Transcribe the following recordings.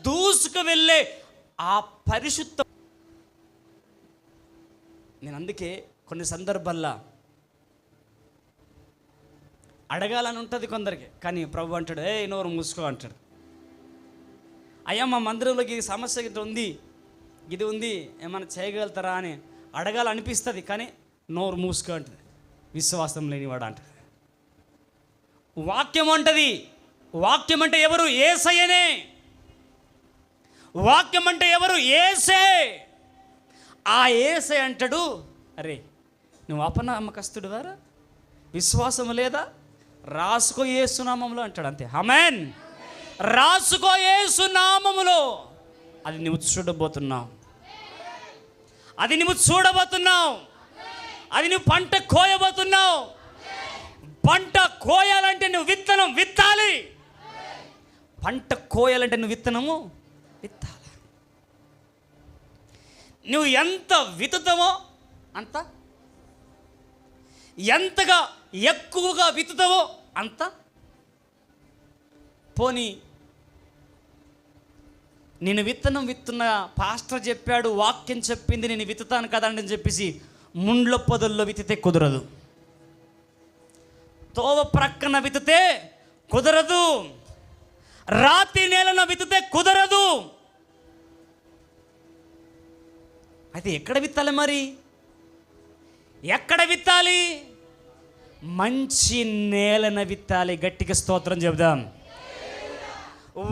దూసుకు వెళ్ళే ఆ పరిశుద్ధ. నేను అందుకే కొన్ని సందర్భాల్లో అడగాలని ఉంటుంది కొందరికి, కానీ ప్రభు అంటాడు, ఏ నోరు మూసుకో అంటాడు. అయ్యా మా మందిరంలోకి ఈ సమస్య గిట్ట ఉంది, ఇది ఉంది, ఏమైనా చేయగలుగుతారా అని అడగాలనిపిస్తుంది, కానీ నోరు మూసుకో అంటుంది. విశ్వాసం లేనివాడు అంటది. వాక్యం అంటది, వాక్యం అంటే ఎవరు? యేసయ్యనే. వాక్యం అంటే ఎవరు? యేసే. ఆ యేసే అంటాడు, అరే నువ్వు అపనమ్మకస్తుడు వారా, విశ్వాసం లేదా, రాసుకో యేసు నామములో అంటాడు. అంతే. ఆమేన్. రాసుకో యేసు నామములో. అది నువ్వు చూడబోతున్నావు, అది నువ్వు చూడబోతున్నావు, అది నువ్వు పంట కోయబోతున్నావు. పంట కోయాలంటే నువ్వు విత్తనం విత్తాలి. పంట కోయాలంటే నువ్వు విత్తనము విత్తాలి. నువ్వు ఎంత విత్తుతావో అంత, ఎంతగా ఎక్కువగా విత్తుతావో అంత. పోనీ నేను విత్తనం విత్తున్న పాస్టర్ చెప్పాడు, వాక్యం చెప్పింది, నేను విత్తుతాను కదండి అని చెప్పేసి ముండ్ల పొదల్లో విత్తితే కుదరదు, తోవ ప్రక్కన విత్తితే కుదరదు, రాతి నేలను విత్తితే కుదరదు. అయితే ఎక్కడ విత్తాలి మరి? ఎక్కడ విత్తాలి? మంచి నేలన విత్తాలి. గట్టిగా స్తోత్రం చెబుదాం.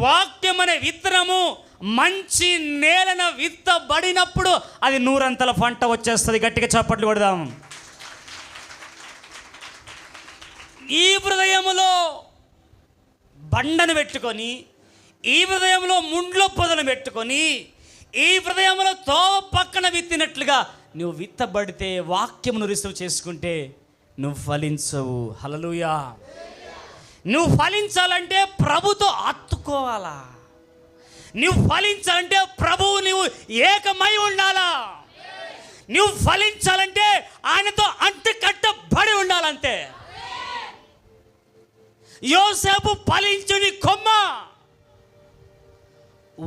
వాక్యం అనే విత్తనము మంచి నేలన విత్తబడినప్పుడు అది 100 పంట వచ్చేస్తుంది. గట్టిగా చప్పట్లు కొడదాం. ఈ హృదయములో బండను పెట్టుకొని, ఈ హృదయంలో ముండ్ల పొదలు పెట్టుకొని, ఈ హృదయంలో తోవ పక్కన విత్తినట్లుగా నువ్వు విత్తబడితే, వాక్యమును రిసీవ్ చేసుకుంటే నువ్వు ఫలించవు. హల్లెలూయా. నువ్వు ఫలించాలంటే ప్రభుతో అత్తుకోవాలా. నువ్వు ఫలించాలంటే ప్రభువు నువ్వు ఏకమై ఉండాలా. నువ్వు ఫలించాలంటే ఆయనతో అంటుకట్టబడి ఉండాలంతే. యోసేపు ఫలించుని కొమ్మ,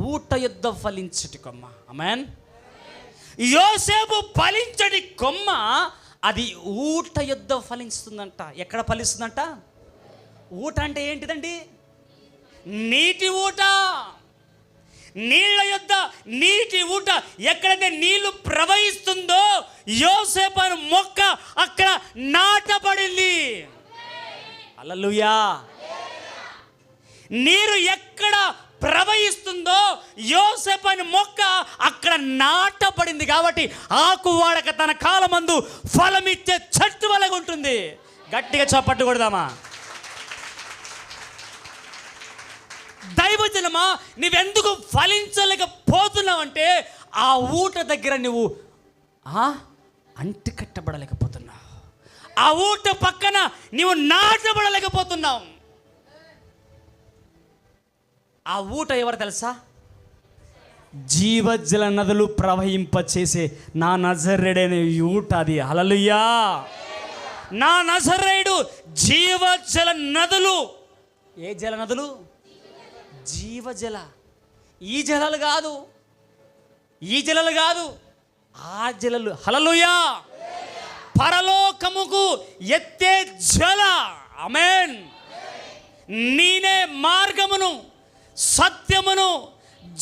ఊట యుద్ధ ఫలించుటి కొమ్మ. ఆమేన్. యోసేపు ఫలించడి కొమ్మ, అది ఊట యుద్ధ ఫలిస్తుందంట. ఎక్కడ ఫలిస్తుందంట? ఊట అంటే ఏంటిదండి? నీటి ఊట. నీళ్ళ యొద్ద నీటి ఊట. ఎక్కడైతే నీళ్లు ప్రవహిస్తుందో యోసేపు అనే మొక్క అక్కడ నాటబడింది. హల్లెలూయా. నీరు ఎక్కడ ప్రవహిస్తుందో యోసేపు అనే మొక్క అక్కడ నాటబడింది. కాబట్టి ఆకు వాడక తన కాలమందు ఫలమిచ్చే చెట్టు వలె ఉంటుంది. గట్టిగా చప్పట్లు కొడదామా? దైవజనమా, నువ్వెందుకు ఫలించలేకపోతున్నావంటే ఆ ఊట దగ్గర నువ్వు అంటుకట్టబడలేకపోతున్నావు. ఆ ఊట పక్కన నువ్వు నాటబడలేకపోతున్నావు. ఆ ఊట ఎవరు తెలుసా? జీవజల నదులు ప్రవహింపచేసే నా నజరేయుడైన ఊట అది. హల్లెలూయా. నా నజరేయుడు జీవజల నదులు. ఏ జల నదులు? జీవజల. ఈ జలాలు కాదు, ఈ జలాలు కాదు, ఆ జలాలు. హల్లెలూయా. పరలోకముకు ఎత్తే జల. ఆమేన్. నేనే మార్గమును, సత్యమును,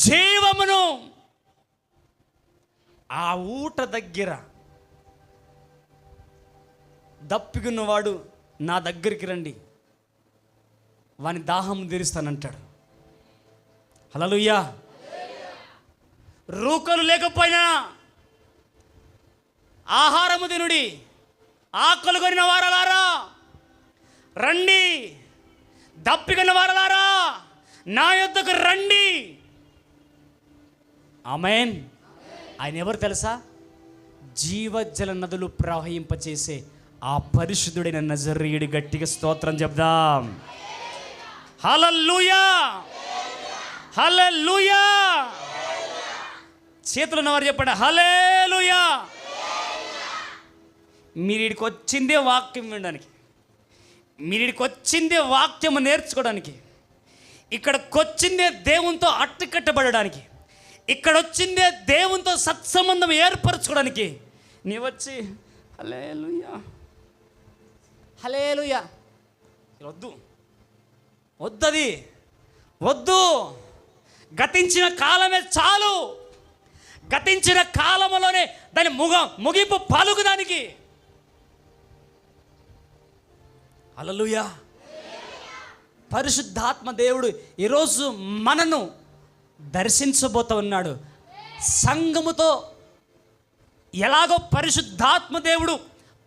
జీవమును. ఆ ఊట దగ్గర దప్పికున్నవాడు నా దగ్గరికి రండి, వాని దాహం తీరుస్తానంటాడు. హల్లెలూయా. రూకలు లేకపోయినా ఆహారము తినుడి, ఆకలి కొనిన వారలారా రండి, దప్పికొన్న వారలారా నా యొద్దకు రండి. ఆమేన్. ఆయన ఎవరు తెలుసా? జీవజల నదులు ప్రవహింపచేసే ఆ పరిశుద్ధుడైన నజరేయుడు. గట్టిగా స్తోత్రం చెప్దాం. హల్లెలూయా. హల్లెలూయా. చేతులు ఉన్నవారు చెప్పండి హల్లెలూయా. మీరు ఇక్కడికి వచ్చిందే వాక్యం వినడానికి, మీరు ఇక్కడికి వచ్చిందే వాక్యం నేర్చుకోవడానికి. ఇక్కడికొచ్చిందే దేవునితో అట్టుకట్టబడడానికి, ఇక్కడొచ్చిందే దేవునితో సత్సంబంధం ఏర్పరచుకోవడానికి. నీ వచ్చి హల్లెలూయా హల్లెలూయా వద్దు, వద్దది వద్దు. గతించిన కాలమే చాలు. గతించిన కాలంలోనే దాని ముగింపు పలుకుదానికి. హల్లెలూయా. పరిశుద్ధాత్మ దేవుడు ఈరోజు మనను దర్శించబోతూ ఉన్నాడు. సంఘముతో ఎలాగో పరిశుద్ధాత్మ దేవుడు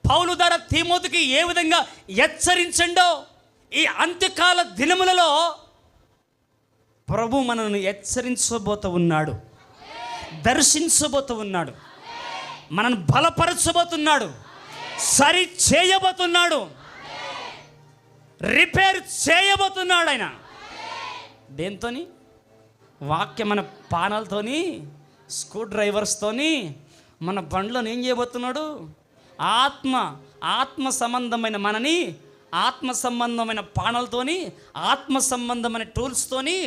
పౌలు ద్వారా తీమోతికి ఏ విధంగా హెచ్చరించండో, ఈ అంత్యకాల దినములలో ప్రభు మనను హెచ్చరించబోతూ ఉన్నాడు, దర్శించబోతూ ఉన్నాడు, మనను బలపరచబోతున్నాడు, సరి చేయబోతున్నాడు, రిపేర్ చేయబోతున్నాడు. ఆయన దేంతోని? వాక్యం మన పానాలతోని, స్క్రూ డ్రైవర్స్తోని మన బండ్లను ఏం చేయబోతున్నాడు? ఆత్మ సంబంధమైన మనని ఆత్మ సంబంధమైన పానాలతోని, ఆత్మ సంబంధమైన టూల్స్తోని,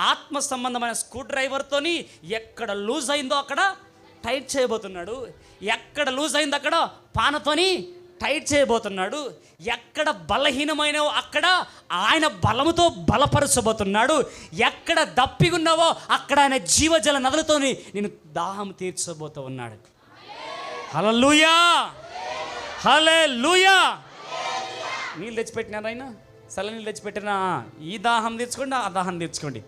ఆత్మ సంబంధమైన స్క్రూ డ్రైవర్తోని ఎక్కడ లూజ్ అయిందో అక్కడ టైట్ చేయబోతున్నాడు. ఎక్కడ లూజ్ అయిందో అక్కడ పానతోని టైట్ చేయబోతున్నాడు. ఎక్కడ బలహీనమైనవో అక్కడ ఆయన బలముతో బలపరచబోతున్నాడు. ఎక్కడ దప్పిగున్నావో అక్కడ ఆయన జీవజల నదులతోని నేను దాహం తీర్చబోతూ ఉన్నాడు. హల్లెలూయా హల్లెలూయా. నీళ్ళు తెచ్చిపెట్టినారు ఆయన, చల్ల నీళ్ళు తెచ్చిపెట్టినా. ఈ దాహం తీర్చుకోండి, ఆ దాహం తీర్చుకోండి.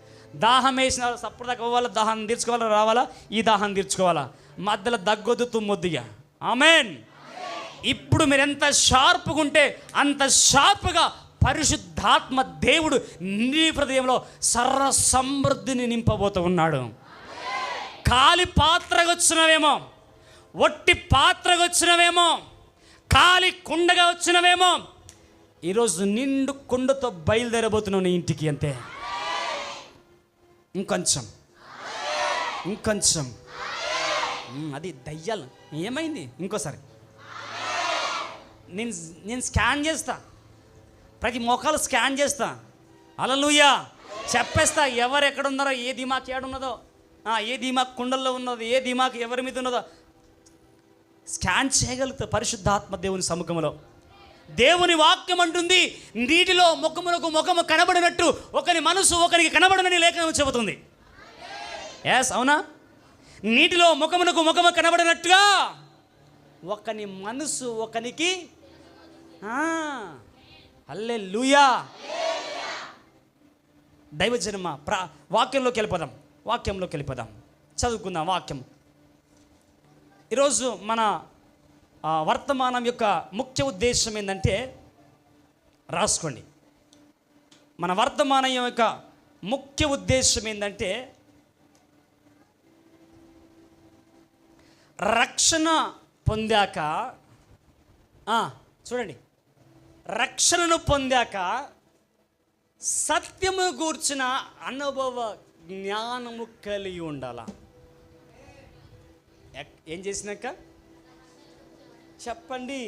దాహం వేసిన సప్పుడు దాకా పోవాలా, దాహం తీర్చుకోవాలా, రావాలా, ఈ దాహం తీర్చుకోవాలా. మధ్యలో దగ్గొద్దు, తుమ్మొద్దుగా. ఆమెన్. ఇప్పుడు మీరు ఎంత షార్ప్గా ఉంటే అంత షార్ప్గా పరిశుద్ధాత్మ దేవుడు నీ హృదయంలో సర్వ సమృద్ధిని నింపబోతూ ఉన్నాడు. ఖాళీ పాత్రగా వచ్చినవేమో, ఒట్టి పాత్రగా వచ్చినవేమో, ఖాళీ కుండగా వచ్చినవేమో, ఈరోజు నిండు కుండతో బయలుదేరబోతున్నావు నీ ఇంటికి. అంతే. ఇంకొంచెం అది దయ్యాలు ఏమైంది? ఇంకోసారి నేను స్కాన్ చేస్తా, ప్రతి మోకాలు స్కాన్ చేస్తా. హల్లెలూయా చెప్పేస్తా. ఎవరు ఎక్కడ ఉన్నారో, ఏ దిమాక్ ఏడున్నదో, ఏ దిమాక్ కుండల్లో ఉన్నదో, ఏ దిమాక్ ఎవరి మీద ఉన్నదో స్కాన్ చేయగలుగుతా పరిశుద్ధాత్మ దేవుని సముఖంలో. దేవుని వాక్యం అంటుంది, నీటిలో ముఖమునకు ముఖము కనబడినట్టు ఒకని మనసు ఒకరికి కనబడనని లేఖనం చెబుతుంది. ఎస్, అవునా? నీటిలో ముఖమునకు ముఖము కనబడినట్టుగా ఒకని మనసు ఒకనికి. హల్లెలూయా. దైవజనమ వాక్యంలోకి వెళ్ళిపోదాం, చదువుకుందాం వాక్యం. ఈరోజు మన వర్తమానం యొక్క ముఖ్య ఉద్దేశం ఏంటంటే, రాసుకోండి. మన వర్తమానం యొక్క ముఖ్య ఉద్దేశం ఏంటంటే, రక్షణ పొందాక, చూడండి, రక్షణను పొందాక సత్యము గూర్చిన అనుభవ జ్ఞానము కలిగి ఉండాల. ఏం చేసినాక చెప్పండి.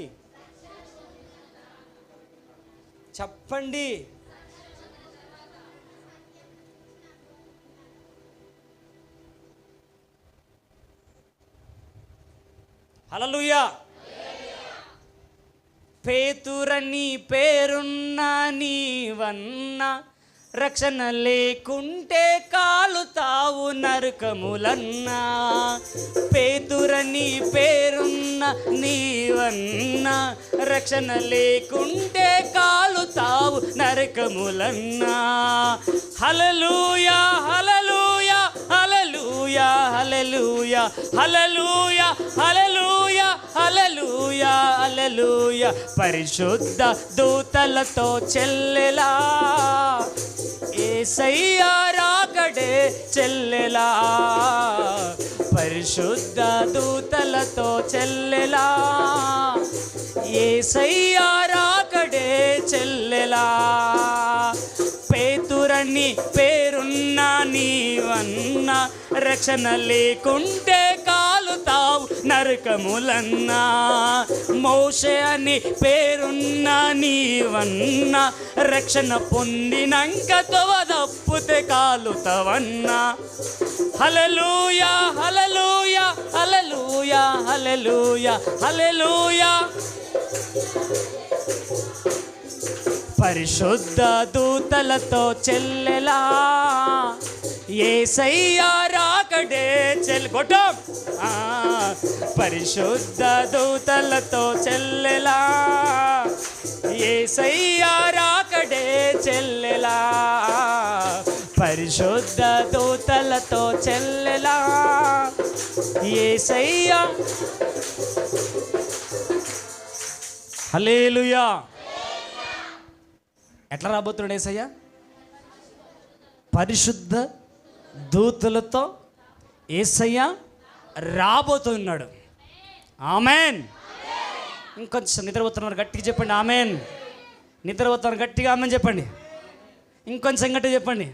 హల్లెలూయా. పేతురని పేరున్న నీవన్న రక్షణ లేకుంటే కాలుతావు నరకములన్నా. పేతురని పేరున్న నీవన్న రక్షణ లేకుంటే కాలుతావు నరకములన్నా. హల్లెలూయా హల్లెలూయా హల్లెలూయా హల్లెలూయా హల్లెలూయా హల్లెలూయా హల్లెలూయా హల్లెలూయా. పరిశుద్ధ దూతలతో చెల్లెలా యేసయ్యా రాకడే చెల్లెలా. పరిశుద్ధ దూతలతో చెల్లెలా యేసయ్యా రాకడే చెల్లెలా. పేతురని పేరున్న నీవన్న రక్షణ లేకుంటే కాలుతావు పోతావు నరకములన్నా. మోషే అని పేరున్న నీవన్నా రక్షణ పొందినంక తొవదప్పుతే కాలుతవన్నా. హల్లెలూయా హల్లెలూయా హల్లెలూయా హల్లెలూయా హల్లెలూయా. పరిశుద్ధ దూతలతో చెల్లెలా యేసయ్యా రాకడే కొట్టం. పరిశుద్ధ దూతలతో చెల్లెలా యేసయ్యా రాకడే చెల్లెలా. పరిశుద్ధ దూతలతో చెల్లెలా యేసయ్యా. హల్లెలూయా. ఎట్లా రాబోతున్నాడు యేసయ్య? పరిశుద్ధ దూతలతో యేసయ్య రాబోతున్నాడు. ఆమెన్. ఇంకొంచెం నిద్రపోతున్నారు గట్టిగా చెప్పండి ఆమెన్. నిద్రపోతున్నారు గట్టిగా ఆమెన్ చెప్పండి. ఇంకొంచెం గట్టిగా చెప్పండి.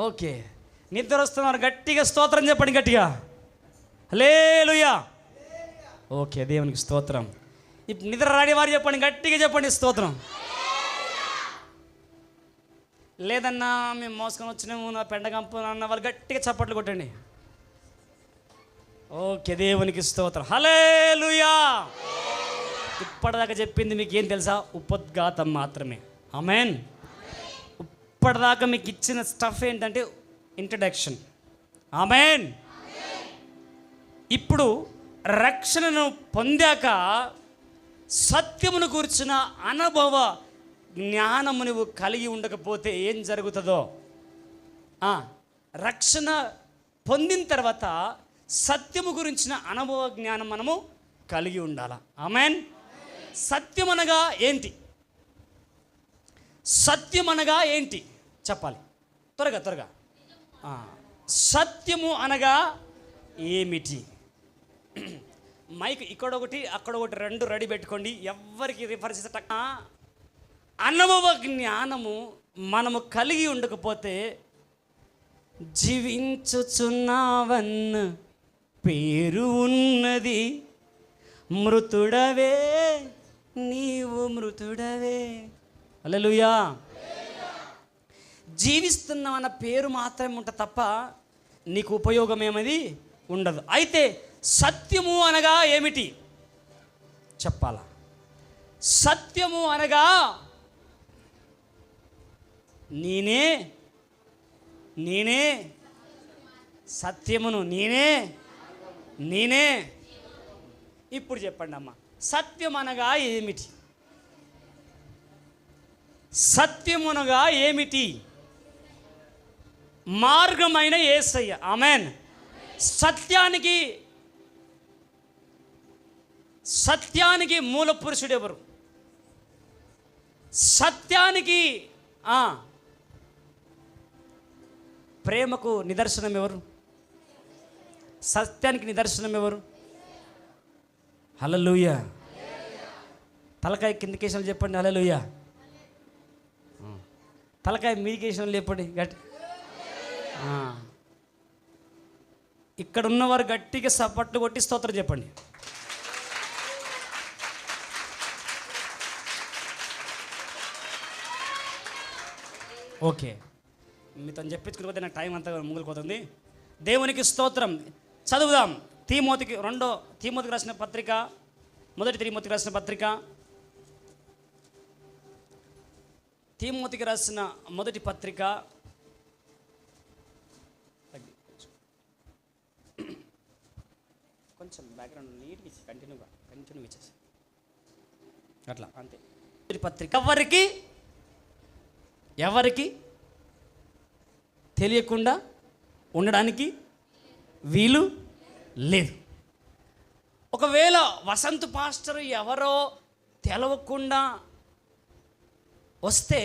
ఓకే. నిద్ర వస్తున్నారు గట్టిగా స్తోత్రం చెప్పండి గట్టిగా. హల్లెలూయా. ఓకే, దేవునికి స్తోత్రం. ఇప్పుడు నిద్ర రాని వారు చెప్పండి గట్టిగా చెప్పండి స్తోత్రం. లేదన్నా మేము మోసుకొని వచ్చినాము నా పెండగంపు అన్న వాళ్ళు గట్టిగా చప్పట్లు కొట్టండి. ఓకే, దేవునికి స్తోత్రం. హల్లెలూయా. ఇప్పటిదాకా చెప్పింది మీకు ఏం తెలుసా? ఉపోద్ఘాతం మాత్రమే. ఆమేన్. ఇప్పటిదాకా మీకు ఇచ్చిన స్టఫ్ ఏంటంటే ఇంట్రడక్షన్. ఆమేన్. ఇప్పుడు రక్షణను పొందాక సత్యమును కూర్చున్న అనుభవ జ్ఞానము నువ్వు కలిగి ఉండకపోతే ఏం జరుగుతుందో, రక్షణ పొందిన తర్వాత సత్యము గురించిన అనుభవ జ్ఞానం మనము కలిగి ఉండాలి. ఆమేన్. సత్యం అనగా ఏంటి? సత్యం అనగా ఏంటి చెప్పాలి త్వరగా త్వరగా. సత్యము అనగా ఏమిటి? మైక్ ఇక్కడ ఒకటి అక్కడ ఒకటి రెండు రెడీ పెట్టుకోండి. ఎవరికి రిఫర్ చేసేట అనుభవ జ్ఞానము మనము కలిగి ఉండకపోతే జీవించుచున్నావన్న పేరు ఉన్నది, మృతుడవే నీవు మృతుడవే. హల్లెలూయా. జీవిస్తున్నామన్న పేరు మాత్రమే ఉంటుంది తప్ప నీకు ఉపయోగం ఏమది ఉండదు. అయితే సత్యము అనగా ఏమిటి చెప్పాలా? సత్యము అనగా నేనే నేనే సత్యమును నేనే. ఇప్పుడు చెప్పండి అమ్మ, సత్యం అనగా ఏమిటి? సత్యమునగా ఏమిటి? మార్గమైన యేసయ్య. ఆమేన్. సత్యానికి మూల పురుషుడు ఎవరు? సత్యానికి ప్రేమకు నిదర్శనం ఎవరు? సత్యానికి నిదర్శనం ఎవరు? హల్లెలూయా. తలకాయ కిందకేసిన చెప్పండి హల్లెలూయా. తలకాయ మీకేసిన లేపండి గట్టి. ఇక్కడ ఉన్నవారు గట్టిగా సపట్లు కొట్టి స్తోత్రం చెప్పండి. ఓకే, మీతో చెప్పించుకుని నాకు టైం అంతా ముగిలిపోతుంది. దేవునికి స్తోత్రం. చదువుదాం. తీమోతికి రాసిన పత్రిక, మొదటి తీమోతికి రాసిన పత్రిక, తీమోతికి రాసిన మొదటి పత్రిక, కొంచెం బ్యాక్గ్రౌండ్ నీట్గా ఇచ్చి కంటిన్యూ ఇచ్చేసి అట్లా అంతే. మొదటి పత్రిక ఎవరికి తెలియకుండా ఉండడానికి వీలు లేదు. ఒకవేళ వసంత్ పాస్టర్ ఎవరో తెలవకుండా వస్తే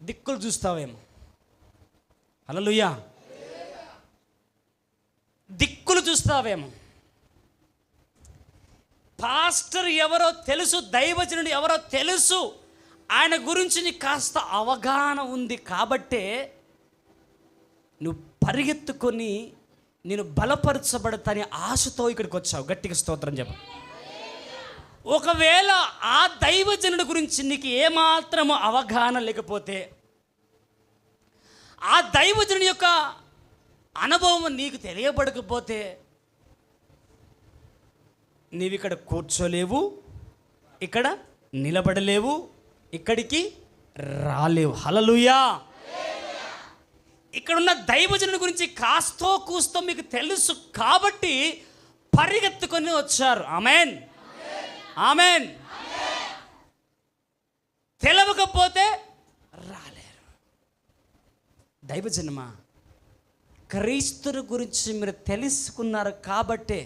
దిక్కులు చూస్తావేమో. హల్లెలూయా. దిక్కులు చూస్తావేమో. పాస్టర్ ఎవరో తెలుసు, దైవజనుడు ఎవరో తెలుసు, ఆయన గురించి నీకు కాస్త అవగాహన ఉంది కాబట్టే నువ్వు పరిగెత్తుకొని నేను బలపరచబడతాని ఆశతో ఇక్కడికి వచ్చావు. గట్టిగా స్తోత్రం చెప్పు. ఒకవేళ ఆ దైవజనుడి గురించి నీకు ఏమాత్రము అవగాహన లేకపోతే, ఆ దైవజనుడి యొక్క అనుభవం నీకు తెలియబడకపోతే, నీవు ఇక్కడ కూర్చోలేవు, ఇక్కడ నిలబడలేవు, ఇక్కడికి రాలేవు. హల్లెలూయా. ఇక్కడున్న దైవజనుడి గురించి కాస్తో కూస్తో మీకు తెలుసు కాబట్టి పరిగెత్తుకొని వచ్చారు. ఆమేన్, ఆమేన్. తెలవకపోతే రాలేరు. దైవజనమా, క్రీస్తుని గురించి మీరు తెలుసుకున్నారు కాబట్టే,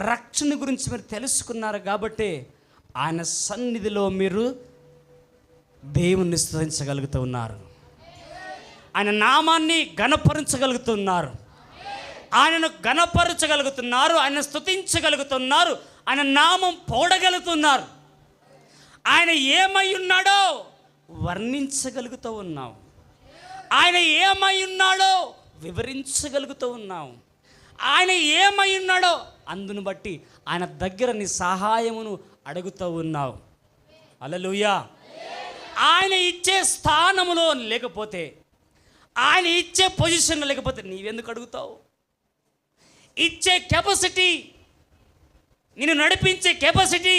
రక్షణ గురించి మీరు తెలుసుకున్నారు కాబట్టే ఆయన సన్నిధిలో మీరు దేవుణ్ణి స్తుతించగలుగుతూ ఉన్నారు. ఆయన నామాన్ని ఘనపరచగలుగుతున్నారు, ఆయనను ఘనపరచగలుగుతున్నారు, ఆయన స్తుతించగలుగుతున్నారు, ఆయన నామం పోడగలుగుతున్నారు. ఆయన ఏమై ఉన్నాడో వర్ణించగలుగుతూ ఉన్నావు, ఆయన ఏమై ఉన్నాడో వివరించగలుగుతూ ఉన్నావు, ఆయన ఏమై ఉన్నాడో అందును బట్టి ఆయన దగ్గర నీ సహాయమును అడుగుతూ ఉన్నావు. హల్లెలూయా. ఆయన ఇచ్చే స్థానములో లేకపోతే, ఆయన ఇచ్చే పొజిషన్లో లేకపోతే నీవెందుకు అడుగుతావు? ఇచ్చే కెపాసిటీ, నిన్ను నడిపించే కెపాసిటీ,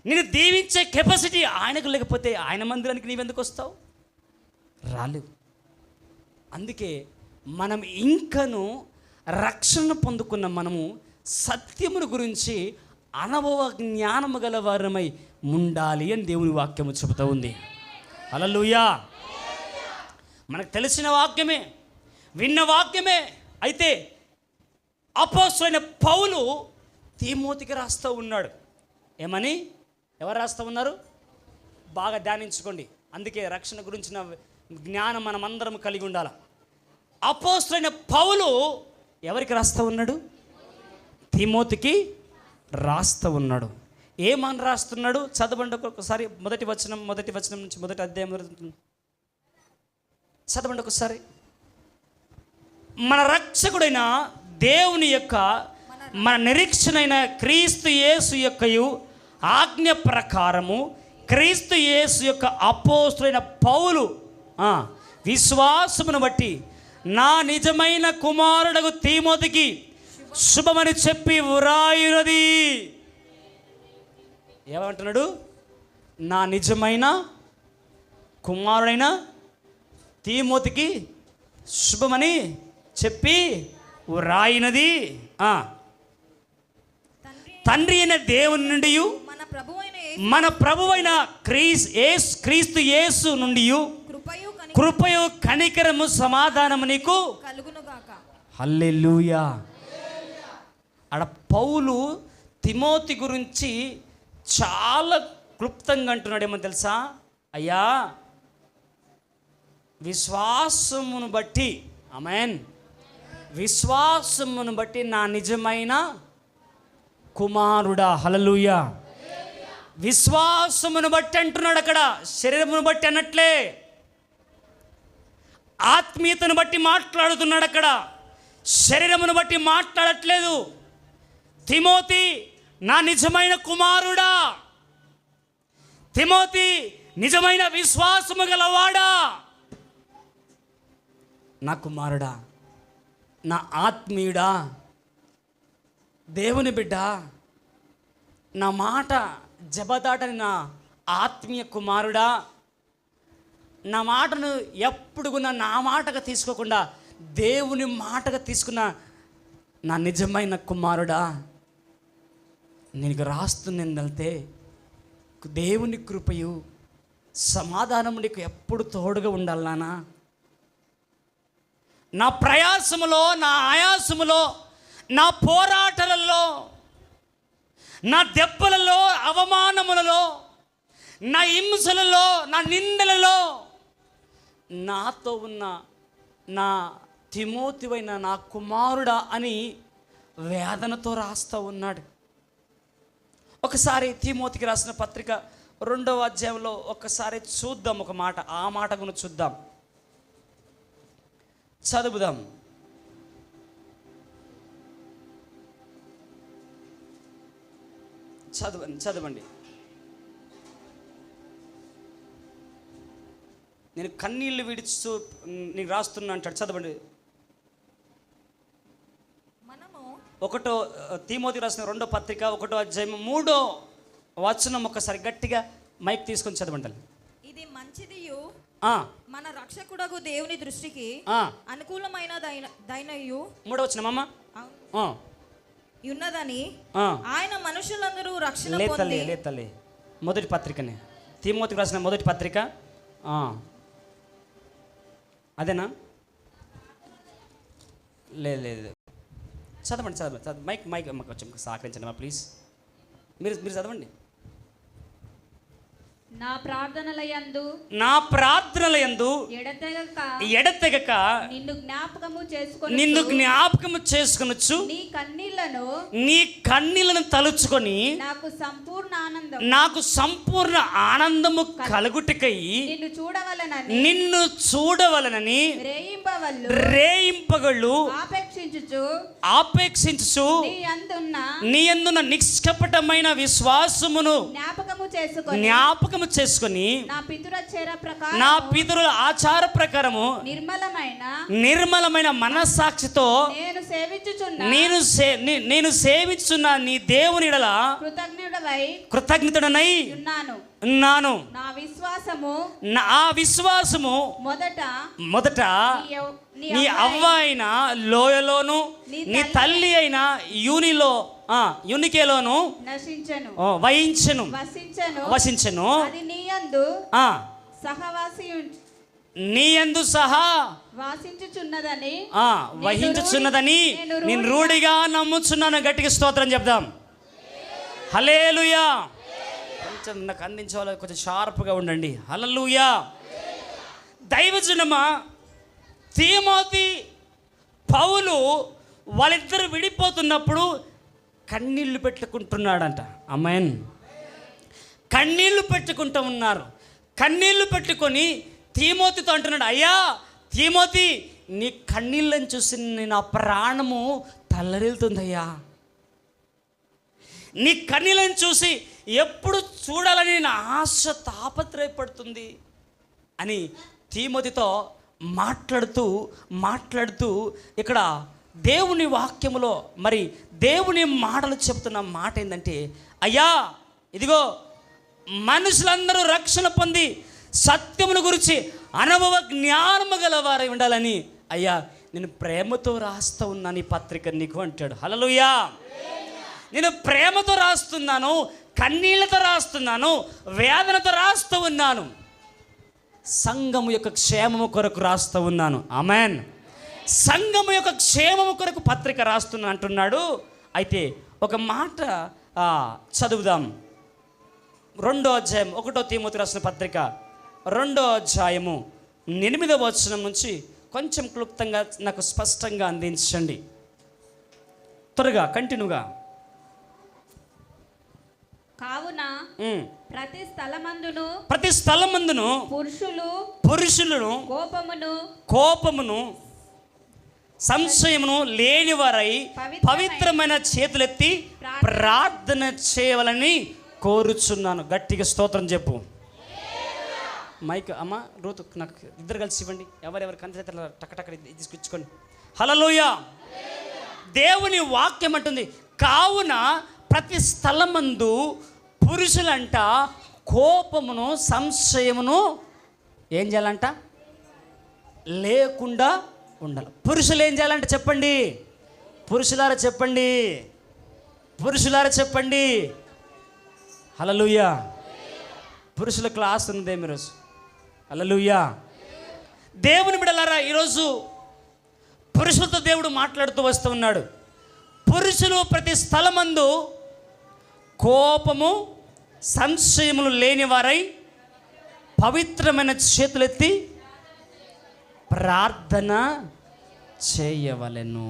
నిన్ను దీవించే కెపాసిటీ ఆయనకు లేకపోతే ఆయన మందిరానికి నీవెందుకు వస్తావు? రాలేవు. అందుకే మనం ఇంకను రక్షణ పొందుకున్న మనము సత్యమును గురించి అనుభవ జ్ఞానము గల వారమై ఉండాలి అని దేవుని వాక్యము చెబుతూ ఉంది. హల్లెలూయా. మనకు తెలిసిన వాక్యమే, విన్న వాక్యమే. అయితే అపోస్తలుడైన పౌలు తిమోతికి రాస్తూ ఉన్నాడు. ఏమని? ఎవరు రాస్తూ ఉన్నారు? బాగా ధ్యానించుకోండి. అందుకే రక్షణ గురించిన జ్ఞానం మనమందరం కలిగి ఉండాలి. అపోస్తలుడైన పౌలు ఎవరికి రాస్తూ ఉన్నాడు? తిమోతికి రాస్తూ ఉన్నాడు. ఏమని రాస్తున్నాడు? చదవండి ఒకసారి. మొదటి వచనం నుంచి మొదటి అధ్యాయం చదవండి ఒకసారి. మన రక్షకుడైన దేవుని యొక్క, మన నిరీక్షణైన క్రీస్తు యేసు యొక్కయు ఆజ్ఞ ప్రకారము క్రీస్తు యేసు యొక్క అపోస్తలుడైన పౌలు విశ్వాసమును బట్టి నా నిజమైన కుమారుడగు తిమోతికి శుభమని చెప్పి వ్రాయునది. ఏమంటున్నాడు? నా నిజమైన కుమారుడైన తిమోతికి శుభమని చెప్పి వ్రాయినది తండ్రి అయిన దేవుని నుండి, మన ప్రభువైన క్రీస్తు యేసు నుండి కృపయు కనికరము సమాధానము నీకు కలుగునుగాక. హల్లెలూయా. ఆడ పౌలు తిమోతి గురించి చాలా క్లుప్తంగా అంటున్నాడు. ఏమో తెలుసా? అయ్యా, విశ్వాసమును బట్టి, ఆమేన్, విశ్వాసమును బట్టి నా నిజమైన కుమారుడా. హల్లెలూయా. విశ్వాసమును బట్టి అంటున్నాడు. అక్కడ శరీరమును బట్టి అన్నట్లే, ఆత్మీయతను బట్టి మాట్లాడుతున్నాడు. అక్కడ శరీరమును బట్టి మాట్లాడట్లేదు. తిమోతి నా నిజమైన కుమారుడా, తిమోతి నిజమైన విశ్వాసము గలవాడా, నా కుమారుడా, నా ఆత్మీయుడా, దేవుని బిడ్డ, నా మాట జబదాటని నా ఆత్మీయ కుమారుడా, నా మాటను ఎప్పుడు కూడా నా మాటగా తీసుకోకుండా దేవుని మాటగా తీసుకున్న నా నిజమైన కుమారుడా, నీకు రాస్తుందంటే దేవుని కృపయు సమాధానము నీకు ఎప్పుడు తోడుగా ఉండాలి నాన్న. నా ప్రయాసములో, నా ఆయాసములో, నా పోరాటాలలో, నా దెబ్బలలో, అవమానములలో, నా హింసలలో, నా నిందలలో నాతో ఉన్న నా తిమోతివైన నా కుమారుడా అని వేదనతో రాస్తూ ఉన్నాడు. ఒకసారి తిమోతికి రాసిన పత్రిక 2వ అధ్యాయంలో ఒక్కసారి చూద్దాం. ఒక మాట, ఆ మాట గురించి చూద్దాం. చదువుదాం. చదవండి. నేను కన్నీళ్ళు విడుచు నీకు రాస్తున్నా అంటాడు. చదవండి. 1 తీమోతి రాసిన 2వ పత్రిక 1వ అధ్యాయం 3వ వచనం ఒకసారి గట్టిగా మైక్ తీసుకొని చదవండి. ఇది మంచిదియు మన రక్షకుడగు దేవుని దృష్టికి అనుకూలమైన దైనయు 3వ వచనం అమ్మ ఉన్నదని ఆయన మనుషులందరూ రక్షణ పొంది. లేతలే మొదటి పత్రికనే, తీమోతికి రాసిన మొదటి పత్రిక అదేనా? లేదు చదవండి. మైక్ అమ్మ కొంచెం సహకరించండి అమ్మా ప్లీజ్. మీరు చదవండి. నా ప్రార్థనలయందు ఎడతెగక నిన్ను జ్ఞాపకము చేసుకొనొచ్చు నీ కన్నీళ్లను తలుచుకొని నాకు సంపూర్ణ ఆనందము కలుగుటకై నిన్ను చూడవలనని రేయింపగళ్ళు ఆపేక్షించుచు నీ యందున్న నిష్కపటమైన విశ్వాసమును జ్ఞాపకము చేసుకొని నా పితరుల ఆచార ప్రకారము నిర్మలమైన మనస్సాక్షితో నేను సేవించుచున్న నీ దేవుని యెడల కృతజ్ఞుడనై ఉన్నాను. నా విశ్వాసము మొదట నీ అవ్వ అయిన లోయలోను నీ తల్లి అయిన యూనికేలోను వసించెను. నీయందు సహా వహించుచున్నదని నేను రూఢిగా నమ్ముచున్నాను. గట్టిగా స్తోత్రం చెప్దాం. హల్లెలూయా. కొంచెం నాకు అందించే వాళ్ళు కొంచెం షార్ప్గా ఉండండి. హల్లెలూయా. దైవజనమా, తీమోతి పౌలు వాళ్ళిద్దరు విడిపోతున్నప్పుడు కన్నీళ్లు పెట్టుకుంటున్నాడంట. ఆమేన్. కన్నీళ్లు పెట్టుకుంటూ ఉన్నారు. కన్నీళ్లు పెట్టుకొని తీమోతితో అంటున్నాడు, అయ్యా తీమోతి, నీ కన్నీళ్ళని చూసి నా ప్రాణము తల్లరిల్తుందయ్యా. నీ కన్నీళ్ళని చూసి ఎప్పుడు చూడాలని నా ఆశ తాపత్రయపడుతుంది అని తీమోతితో మాట్లాడుతూ ఇక్కడ దేవుని వాక్యములో మరి దేవుని మాటలు చెప్తున్న మాట ఏంటంటే, అయ్యా ఇదిగో మనుషులందరూ రక్షణ పొంది సత్యమును గురించి అనుభవ జ్ఞానము గలవారై ఉండాలని అయ్యా నేను ప్రేమతో రాస్తూ ఉన్నాను ఈ పత్రిక నీకు అంటాడు. హల్లెలూయా. నేను ప్రేమతో రాస్తున్నాను, కన్నీళ్లతో రాస్తున్నాను, వేదనతో రాస్తూ ఉన్నాను, సంఘము యొక్క క్షేమము కొరకు రాస్తూ ఉన్నాను. ఆమేన్. సంఘము యొక్క క్షేమము కొరకు పత్రిక రాస్తున్నా అంటున్నాడు. అయితే ఒక మాట చదువుదాం. 2వ అధ్యాయం 1 తీమోతి రాసిన పత్రిక 2వ అధ్యాయము 8వ వచనం నుంచి కొంచెం క్లుప్తంగా నాకు స్పష్టంగా అందించండి. త్వరగా కంటిన్యూగా. కావున ప్రతి స్థలమందును పురుషులను కోపమును సంశయమును లేనివారై పవిత్రమైన చేతులెత్తి ప్రార్థన చేయవలని కోరుచున్నాను. గట్టిగా స్తోత్రం చెప్పు. మైక్ అమ్మ రూతు నాకు ఇద్దరు కలిసి ఇవ్వండి. ఎవరెవరు కంటే టక్కటక్క తీసుకొచ్చుకోండి. హల్లెలూయా. దేవుని వాక్యం అంటుంది, కావున ప్రతి స్థలమందు పురుషులంట కోపమును సంశయమును ఏం చేయాలంట? లేకుండా ఉండాలి. పురుషులు ఏం చేయాలంటే చెప్పండి. పురుషులారా చెప్పండి. హల్లెలూయా. పురుషుల క్లాస్ ఉన్నదే ఈరోజు. హల్లెలూయా. దేవుని బిడ్డలారా, ఈరోజు పురుషులతో దేవుడు మాట్లాడుతూ వస్తూ ఉన్నాడు. పురుషులు ప్రతి స్థలమందు కోపము సంశయములు లేని వారై పవిత్రమైన చేతులెత్తి ప్రార్థన చేయవలెను.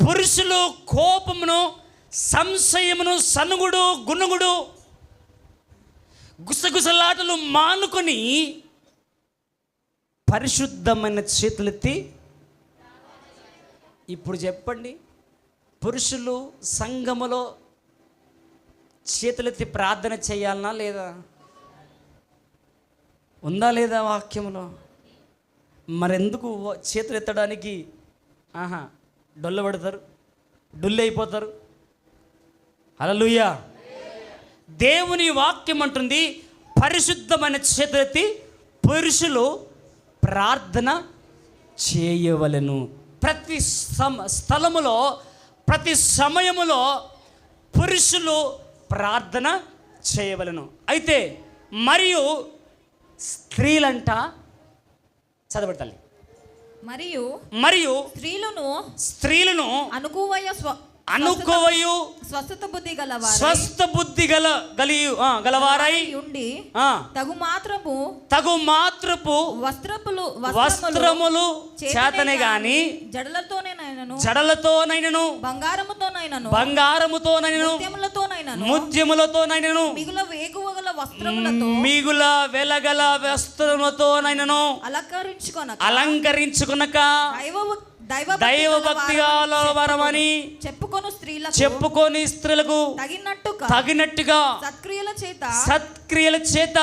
పురుషులు కోపమును సంశయమును సనుగుడు గునుగుడు గుసగుసలాటలు మానుకొని పరిశుద్ధమైన చేతులెత్తి. ఇప్పుడు చెప్పండి, పురుషులు సంఘములో చేతులెత్తి ప్రార్థన చేయాలనా లేదా? ఉందా లేదా వాక్యంలో? మరెందుకు చేతులు ఎత్తడానికి డొల్ల పడతారు, డొల్లి అయిపోతారు? హల్లెలూయా. దేవుని వాక్యం అంటుంది, పరిశుద్ధమైన చేతులెత్తి పురుషులు ప్రార్థన చేయవలెను. ప్రతి స్థలములో, ప్రతి సమయములో పురుషులు ప్రార్థన చేయవలెను. అయితే మరియు స్త్రీలంట, చదవబడాలి. మరియు స్త్రీలను అనుకోవయు స్వస్థ బుద్ధి గలవారై ఉండి తగు మాత్రపు వస్త్రములు చేతనే గాని జడలతోనైనను బంగారముతోనైనను ముత్యములతోనైనను మిగుల వెలగల వస్త్రములతోనైనను అలంకరించుకొనక దైవ భక్తి గలవారమని చెప్పుకొని స్త్రీలకు తగినట్టుగా సత్క్రియల చేత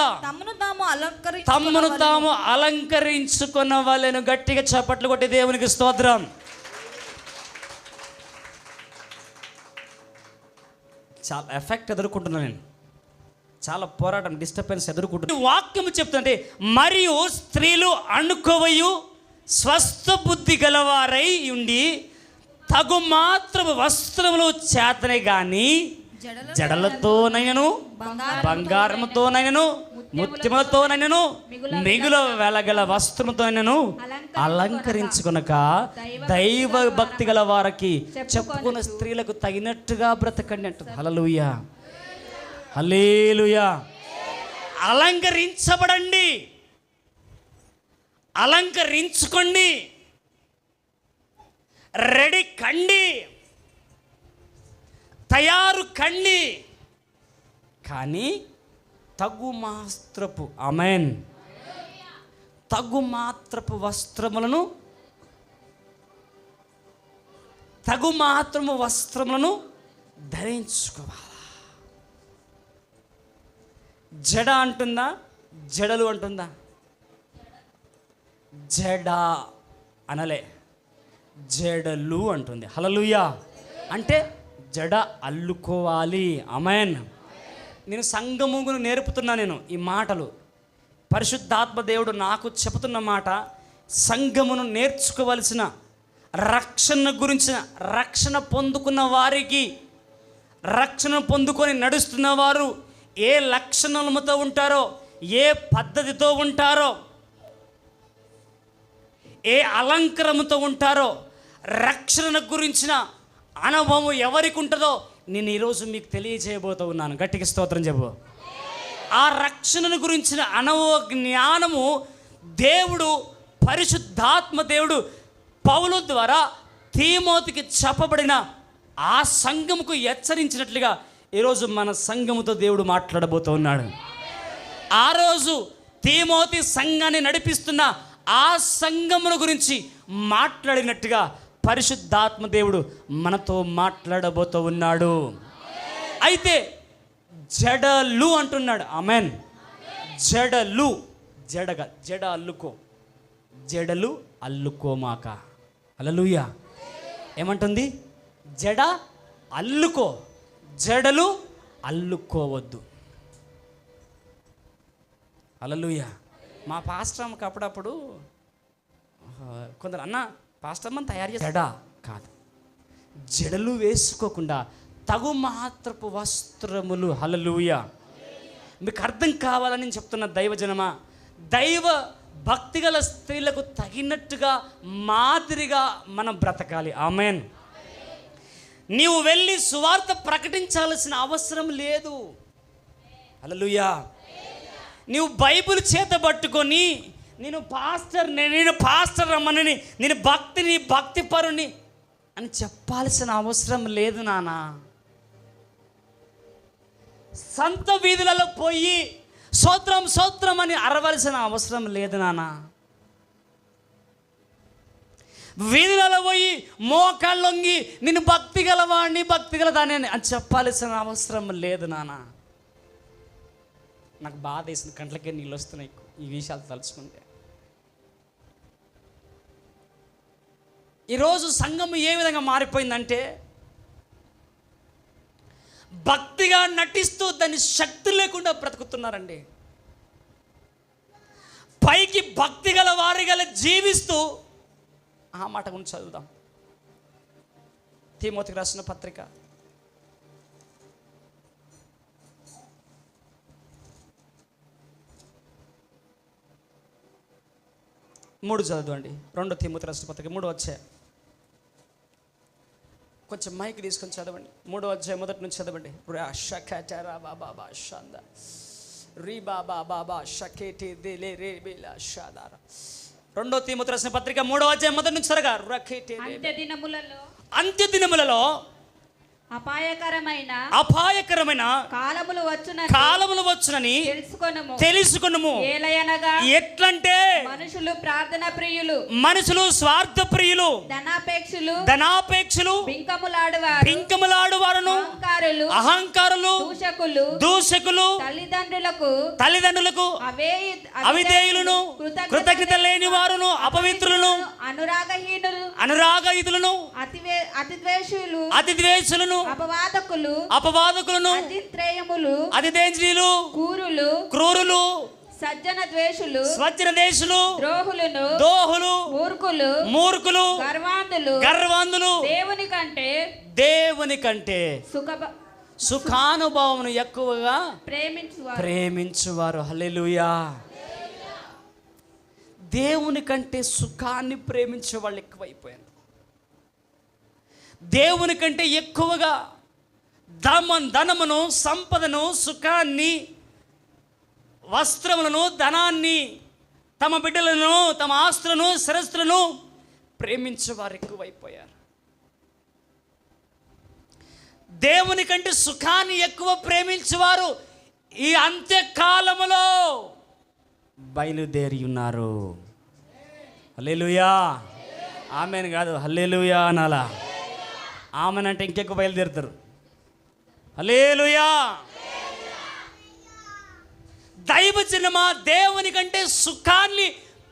తమ్మును తాము అలంకరించుకొనవలెను. గట్టిగా చప్పట్లు కొట్టి దేవునికి స్తోత్రం. చాలా ఎఫెక్ట్ ఎదుర్కొంటున్నాను నేను, చాలా పోరాటం, డిస్టర్బెన్స్ ఎదుర్కొంటున్నాను. వాక్యం చెప్తుంటే, మరియు స్త్రీలు అనుకోవయు స్వస్థ బుద్ధి గలవారై ఉండి తగు మాత్రము వస్త్రములు చేతనే గాని జడలతోనైనను బంగారముతోనైనను ముత్యములతోనైనను మిగుల వెలగల వస్త్రముతోనైనను అలంకరించుకొనక దైవ భక్తి గల వారికి చెప్పుకున్న స్త్రీలకు తగినట్టుగా బ్రతకండి అంటుంది. హల్లెలూయా, హల్లెలూయా. అలంకరించబడండి, అలంకరించుకోండి, రెడీ కండి, తయారు కండి. కానీ తగు మాత్రపు ఆమేన్ తగు మాత్రపు వస్త్రములను ధరించుకోవాలి. జడ అంటుందా, జడలు అంటుందా? జడ అనలే, జడలు అంటుంది. హల్లెలూయా. అంటే జడ అల్లుకోవాలి. ఆమేన్. నేను సంఘమును నేర్పుతున్నా, నేను ఈ మాటలు పరిశుద్ధాత్మ దేవుడు నాకు చెబుతున్న మాట. సంఘమును నేర్చుకోవలసిన రక్షణ గురించిన, రక్షణ పొందుకున్న వారికి, రక్షణ పొందుకొని నడుస్తున్న వారు ఏ లక్షణములతో ఉంటారో, ఏ పద్ధతితో ఉంటారో, ఏ అలంకరముతో ఉంటారో, రక్షణ గురించిన అనుభవం ఎవరికి ఉంటుందో నేను ఈరోజు మీకు తెలియజేయబోతూ ఉన్నాను. గట్టిగా స్తోత్రం చెప్పు. ఆ రక్షణను గురించిన అనుభవ జ్ఞానము దేవుడు, పరిశుద్ధాత్మ దేవుడు పౌలు ద్వారా తీమోతికి చెప్పబడిన ఆ సంఘముకు హెచ్చరించినట్లుగా ఈరోజు మన సంఘముతో దేవుడు మాట్లాడబోతూ ఉన్నాడు. ఆ రోజు తీమోతి సంఘాన్ని నడిపిస్తున్న ఆ సంఘముల గురించి మాట్లాడినట్టుగా పరిశుద్ధాత్మ దేవుడు మనతో మాట్లాడబోతూ ఉన్నాడు. అయితే జడలు అంటున్నాడు. ఆమేన్. జడలు, జడ అల్లుకో, జడలు అల్లుకోమాక. హల్లెలూయా. ఏమంటుంది? జడ అల్లుకో, జడలు అల్లుకోవద్దు. హల్లెలూయా. మా పాస్టర్ అమ్మకి అప్పుడప్పుడు కొందరు అన్న పాస్టర్ అమ్మని తయారు చేసి జడ కాదు, జడలు వేసుకోకుండా తగు మాత్రపు వస్త్రములు. హల్లెలూయా. మీకు అర్థం కావాలని నేను చెప్తున్న దైవజనమా, దైవ భక్తిగల స్త్రీలకు తగినట్టుగా మాదిరిగా మనం బ్రతకాలి. ఆమేన్. నీవు వెళ్ళి సువార్త ప్రకటించాల్సిన అవసరం లేదు. హల్లెలూయా. నీవు బైబిల్ చేత పట్టుకొని నేను పాస్టర్ రమ్మని, నేను భక్తి పరుని అని చెప్పాల్సిన అవసరం లేదు నాన్న. సంత వీధులలో పోయి స్తోత్రం స్తోత్రం అని అరవలసిన అవసరం లేదు నాన్న. వీధులలో పోయి మోకాళ్ళొంగి నేను భక్తి గలవాడిని భక్తి గలదాన్ని అని చెప్పాల్సిన అవసరం లేదు నాన్న. నాకు బాధ వేసింది, కంట్లకే నీళ్ళు వస్తున్నాయి ఈ విషయాలు తలుచుకుంటే. ఈరోజు సంఘం ఏ విధంగా మారిపోయిందంటే, భక్తిగా నటిస్తూ దాని శక్తి లేకుండా బ్రతుకుతున్నారండి. పైకి భక్తి గల వారి గల జీవిస్తూ, ఆ మాట గురించి చదువుదాం. తిమోతికి రాసిన పత్రిక 3 చదవండి. 2 తిమోతి రాసిన పత్రిక 3 అధ్యాయం. కొంచెం మైక్ తీసుకొని చదవండి. 3 అధ్యాయం మొదటి నుంచి చదవండి. రీ బాబా బాబా షకేటి దిలే రే బిలా షాదార. 2 తిమోతి రాసిన పత్రిక 3 అధ్యాయం మొదటి నుంచి త్వరగా. అంత్య దినములలో అపాయకరమైన కాలములు వచ్చునని తెలుసుకొనుము. ఎట్లంటే మనుషులు స్వార్థ ప్రియులు, ధనాపేక్షలు, బింకములాడువారును, అహంకారులు, దూషకులు, తల్లిదండ్రులకు అవిధేయులను, కృతజ్ఞత లేని వారును, అపవిత్రులను, అనురాగయుతులను, అతిద్వేషులను, అపవాదకులను, అతిదేంద్రియులు, క్రూరులు, సజ్జన ద్వేషులు, దోహులు, మూర్ఖులు, గర్వాంధులు, దేవుని కంటే సుఖానుభవమును ఎక్కువగా ప్రేమించువారు. హల్లెలూయా. దేవుని కంటే సుఖాన్ని ప్రేమించే వాళ్ళు ఎక్కువైపోయారు. దేవుని కంటే ఎక్కువగా ధనమును, సంపదను, సుఖాన్ని, వస్త్రములను, ధనాన్ని, తమ బిడ్డలను, తమ ఆస్తులను, స్థిరస్తులను ప్రేమించేవారు ఎక్కువైపోయారు. దేవుని కంటే సుఖాన్ని ఎక్కువ ప్రేమించేవారు ఈ అంత్యకాలములో బయలుదేరి ఉన్నారు. హల్లెలూయా. ఆమెన్ కాదు, హల్లెలూయా అనాలా. ఆమెన్ అంటే ఇంకెక్కువ బయలుదేరుతారు. హల్లెలూయా. దైవజనమా, దేవుని కంటే సుఖాన్ని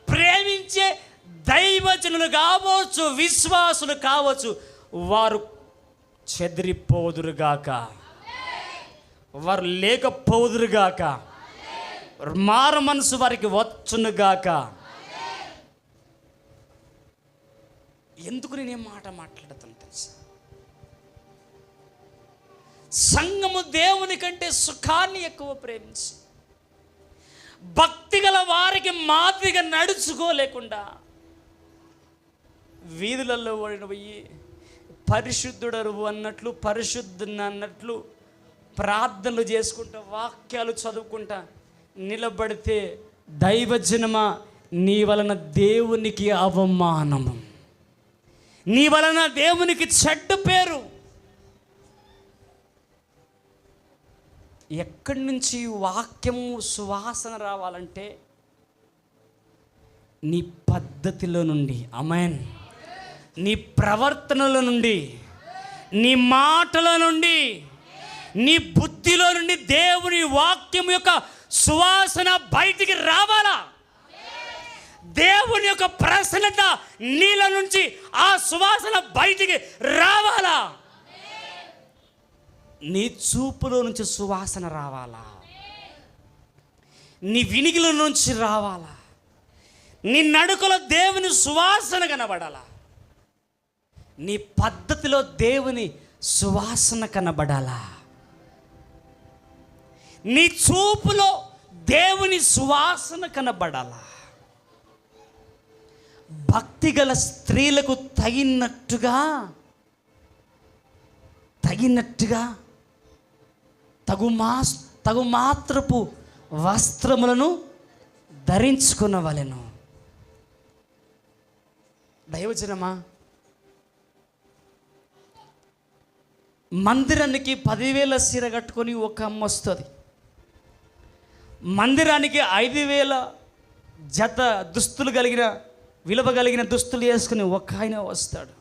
ప్రేమించే దైవజనులు కావచ్చు, విశ్వాసులు కావచ్చు, వారు చెదిరిపోదురుగాక, వారు లేకపోదురుగాక, మారు మనసు వారికి వచ్చునుగాక. ఎందుకు నేనేం మాట మాట్లాడుతాను తెలుసా? సంఘము దేవుని కంటే సుఖాన్ని ఎక్కువ ప్రేమించి భక్తి గల వారికి మాదిరిగా నడుచుకోలేకుండా వీధులలో పోయి పరిశుద్ధుడరు అన్నట్లు, పరిశుద్ధుని అన్నట్లు ప్రార్థనలు చేసుకుంటా, వాక్యాలు చదువుకుంటా నిలబడితే, దైవజనమా, నీ వలన దేవునికి అవమానము, నీ వలన దేవునికి చెడ్డ పేరు. ఎక్కడి నుంచి వాక్యము సువాసన రావాలంటే నీ పద్ధతిలో నుండి, ఆమేన్, నీ ప్రవర్తనలో నుండి, నీ మాటల నుండి, నీ బుద్ధిలో నుండి దేవుని వాక్యం యొక్క సువాసన బయటికి రావాలా. దేవుని యొక్క ప్రసన్నత నీళ్ళ నుంచి ఆ సువాసన బయటికి రావాలా. నీ చూపులో నుంచి సువాసన రావాలా, నీ వినికిల నుంచి రావాలా, నీ నడుకలో దేవుని సువాసన కనబడాలా, నీ పద్ధతిలో దేవుని సువాసన కనబడాలా, నీ చూపులో దేవుని సువాసన కనబడాలా. భక్తిగల స్త్రీలకు తగినట్టుగా తగు మాత్రపు వస్త్రములను ధరించుకునవలెను. దైవజనమా, మందిరానికి 10,000 చీర కట్టుకొని ఒక అమ్మ వస్తుంది, మందిరానికి 5,000 జత దుస్తులు కలిగిన, విలువ కలిగిన దుస్తులు వేసుకుని ఒక ఆయన వస్తాడు.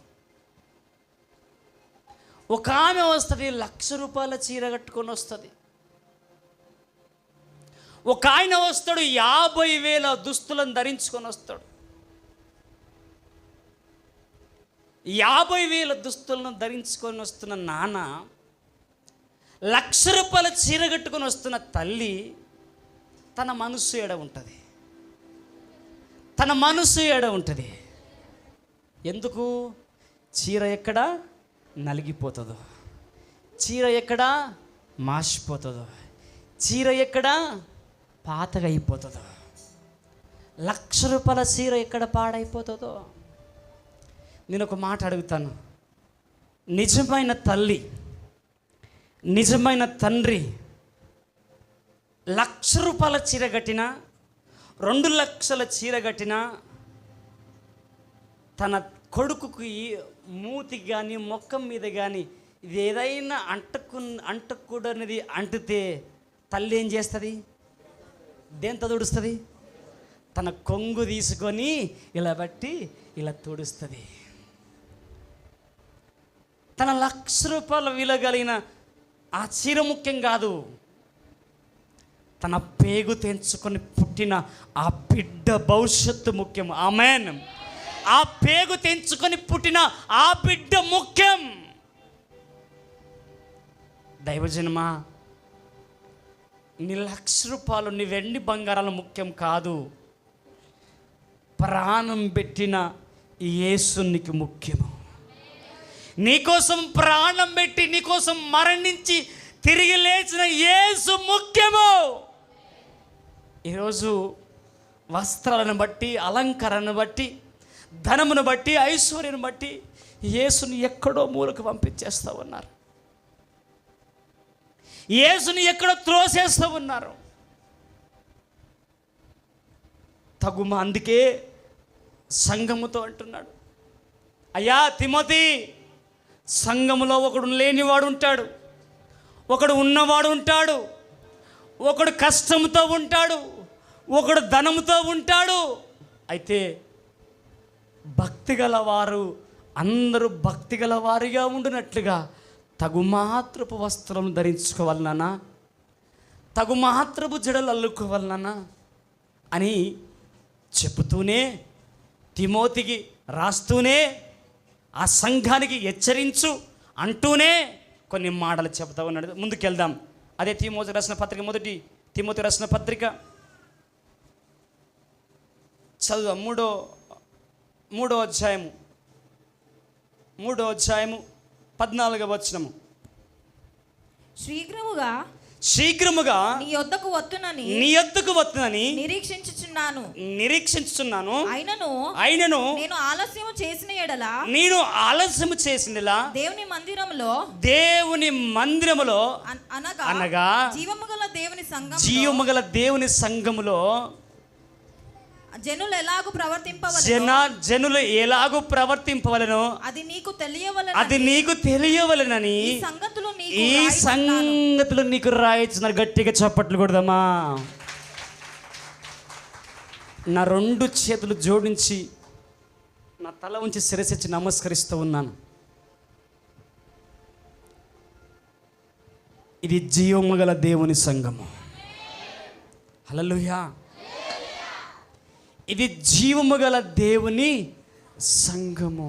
ఒక ఆమె వస్తుంది, ₹1,00,000 చీర కట్టుకొని వస్తుంది. ఒక ఆయన వస్తాడు, 50,000 దుస్తులను ధరించుకొని వస్తాడు. 50,000 దుస్తులను ధరించుకొని వస్తున్న నాన్న, ₹1,00,000 చీర కట్టుకొని వస్తున్న తల్లి, తన మనసు ఏడ ఉంటుంది? తన మనసు ఏడ ఉంటుంది? ఎందుకు? చీర ఎక్కడ నలిగిపోతుందో, చీర ఎక్కడ మాసిపోతుందో, చీర ఎక్కడ పాతగా అయిపోతుందో, ₹1,00,000 చీర ఎక్కడ పాడైపోతుందో. నేను ఒక మాట అడుగుతాను. నిజమైన తల్లి, నిజమైన తండ్రి ₹1,00,000 చీర కట్టినా, 2,00,000 చీర కట్టినా, తన కొడుకుకి మూతి కానీ మొక్కం మీద కానీ ఇది ఏదైనా అంటకూడనిది అంటితే తల్లి ఏం చేస్తుంది? దేంతో తుడుస్తుంది? తన కొంగు తీసుకొని ఇలా బట్టి ఇలా తుడుస్తుంది. తన ₹1,00,000 విలువ కలిగిన ఆ చీర ముఖ్యం కాదు, తన పేగు తెంచుకొని పుట్టిన ఆ బిడ్డ భవిష్యత్తు ముఖ్యం. ఆమేన్. ఆ పేగు తెంచుకొని పుట్టిన ఆ బిడ్డ ముఖ్యం. దైవజనమా, నీ ₹1,00,000 నీ వెండి బంగారాలు ముఖ్యం కాదు, ప్రాణం పెట్టిన యేసు నీకు ముఖ్యము. నీకోసం ప్రాణం పెట్టి, నీకోసం మరణించి తిరిగి లేచిన యేసు ముఖ్యము. ఈరోజు వస్త్రాలను బట్టి, అలంకరణను బట్టి, ధనమును బట్టి, ఐశ్వర్యను బట్టి యేసుని ఎక్కడో మూలకు పంపించేస్తూ ఉన్నారు. యేసుని ఎక్కడో త్రోసేస్తూ ఉన్నారు. తగుమ అందుకే సంఘముతో అంటున్నాడు, అయ్యా తిమోతి, సంఘములో ఒకడు లేనివాడు ఉంటాడు, ఒకడు ఉన్నవాడు ఉంటాడు, ఒకడు కష్టంతో ఉంటాడు, ఒకడు ధనముతో ఉంటాడు. అయితే భక్తి గలవారు అందరూ భక్తి గలవారిగా ఉండినట్లుగా తగుమాత్రపు వస్త్రం ధరించుకోవాలన్నా, తగుమాత్రపు జడలు అల్లుకోవాలన్నా అని చెబుతూనే, తిమోతికి రాస్తూనే, ఆ సంఘానికి హెచ్చరించు అంటూనే కొన్ని మాటలు చెబుతా ఉన్నాడు. ముందుకెళ్దాం. అదే తిమోతి రాసిన పత్రిక, మొదటి తిమోతి రాసిన పత్రిక చదువు, మూడో అధ్యాయము 14వ వచనము. శీఘ్రముగా నీ యొద్దకు వత్తునని నిరీక్షించుచున్నాను. అయినను నేను ఆలస్యము చేసిన ఎడల దేవుని మందిరములో అనగా జీవము గల దేవుని సంఘములో జనులు ఎలాగూ ప్రవర్తింపవలెనో అది నీకు తెలియవలెనని ఈ సంగతులు నీకు రాయించున్నారు. గట్టిగా చప్పట్లు కొడదామా? నా 2 చేతులు జోడించి నా తల ఉంచి శిరసిచ్చి నమస్కరిస్తూ ఉన్నాను. ఇది జీవము గల దేవుని సంఘము. హల్లెలూయా. ఇది జీవము గల దేవుని సంఘము.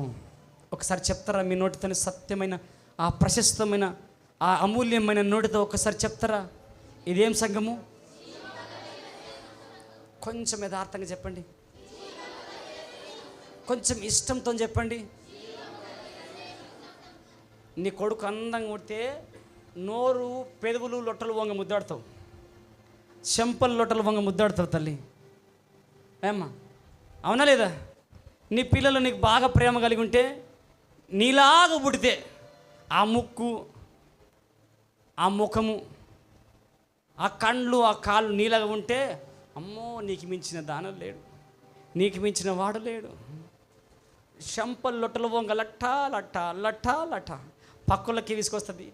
ఒకసారి చెప్తారా మీ నోటితోనే? సత్యమైన ఆ ప్రశస్తమైన ఆ అమూల్యమైన నోటితో ఒకసారి చెప్తారా? ఇదేం సంఘము? కొంచెం యథార్థంగా చెప్పండి, కొంచెం ఇష్టంతో చెప్పండి. నీ కొడుకు అందంగా ఉంటే నోరు, పెదవులు, లొట్టలు వంగ ముద్దాడుతావు, చెంపలు లొట్టలు వంగ ముద్దాడుతావు తల్లి. ఏమ్మా, అవునా లేదా? నీ పిల్లలు నీకు బాగా ప్రేమ కలిగి ఉంటే, నీలాగా పుడితే ఆ ముక్కు, ఆ ముఖము, ఆ కండ్లు, ఆ కాళ్ళు నీలాగా ఉంటే, అమ్మో నీకు మించిన దానం లేడు, నీకు మించిన వాడు లేడు. చెంపలు లొట్టలు వంగ లట్టా లట్టా లట్టా లట్టా పక్కులకి తీసుకొస్తుంది.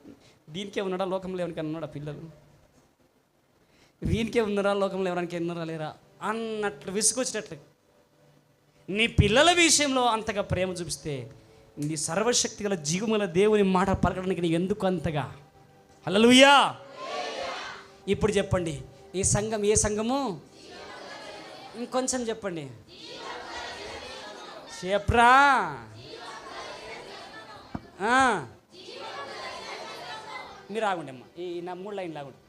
దీనికే ఉన్నాడా? లోకంలో ఎవరికైనా ఉన్నాడా పిల్లలు? వీనికే ఉన్నారా లోకంలో ఎవరికి ఉన్నారా లేరా అన్నట్లు విసుకొచ్చినట్లు నీ పిల్లల విషయంలో అంతగా ప్రేమ చూపిస్తే నీ సర్వశక్తి గల జీవముల దేవుని మాట పలకడానికి నీకు ఎందుకు అంతగా? హల్లెలూయా. ఇప్పుడు చెప్పండి, ఈ సంఘం ఏ సంఘము? ఇంకొంచెం చెప్పండి, చెప్పరా? మీరు ఆగండి అమ్మా, ఈ నా 3 లైన్లు ఆగండి.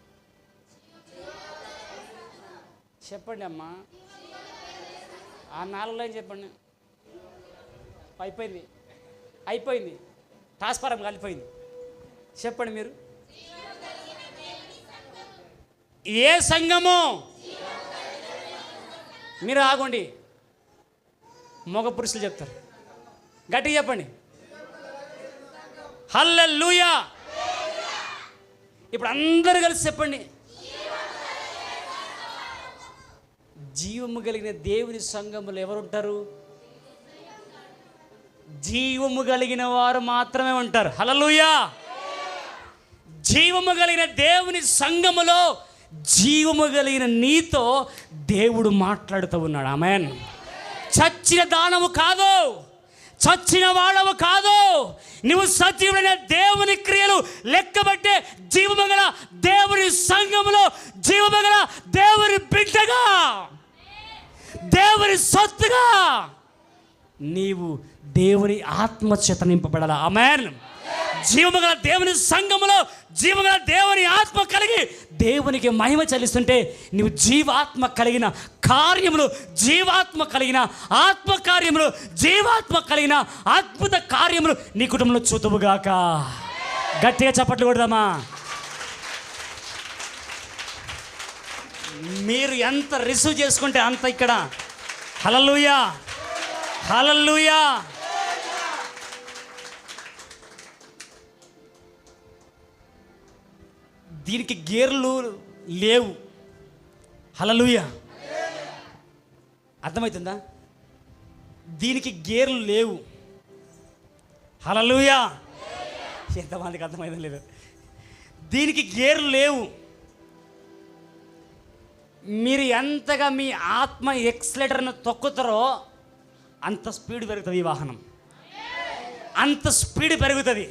చెప్పండి అమ్మా, ఆ 4 లైన్ చెప్పండి. అయిపోయింది టాస్పారం కాలిపోయింది. చెప్పండి మీరు, ఏ సంఘము? మీరు ఆగండి, మగ పురుషులు చెప్తారు, గట్టిగా చెప్పండి. హల్లెలూయా. ఇప్పుడు అందరూ కలిసి చెప్పండి, జీవము కలిగిన దేవుని సంఘములు ఎవరుంటారు? జీవము కలిగిన వారు మాత్రమే ఉంటారు. హల్లెలూయా. జీవము కలిగిన దేవుని సంఘములో జీవము కలిగిన నీతో దేవుడు మాట్లాడుతూ ఉన్నాడు. ఆమేన్. చచ్చిన దానము కాదు, చచ్చిన వాడవు కాదు, నువ్వు సజీవుడైన దేవుని క్రియలు లెక్కబట్టే జీవము గల దేవుని సంఘములో జీవము గల దేవుని బిడ్డగా, దేవుని సొత్తుగా నీవు దేవుని ఆత్మచేత నింపబడాలి. ఆమేన్. జీవము గల దేవుని సంఘములో జీవము గల దేవుని ఆత్మ కలిగి దేవునికి మహిమ చెల్లిస్తుంటే నీవు జీవాత్మ కలిగిన కార్యములు, జీవాత్మ కలిగిన ఆత్మ కార్యములు, జీవాత్మ కలిగిన అద్భుత కార్యములు నీ కుటుంబంలో చూతువుగాక. గట్టిగా చప్పట్లు కొడదామా? మీరు ఎంత రిసీవ్ చేసుకుంటే అంత ఇక్కడ. హల్లెలూయా, హల్లెలూయా. దీనికి గేర్లు లేవు. హల్లెలూయా. అర్థమవుతుందా? దీనికి గేర్లు లేవు. హల్లెలూయా. ఎంతమందికి అర్థమైందో లేదు? దీనికి గేర్లు లేవు. మీరు ఎంతగా మీ ఆత్మ ఎక్సలేటర్ను తొక్కుతారో అంత స్పీడ్ పెరుగుతుంది ఈ వాహనం, అంత స్పీడ్ పెరుగుతుంది.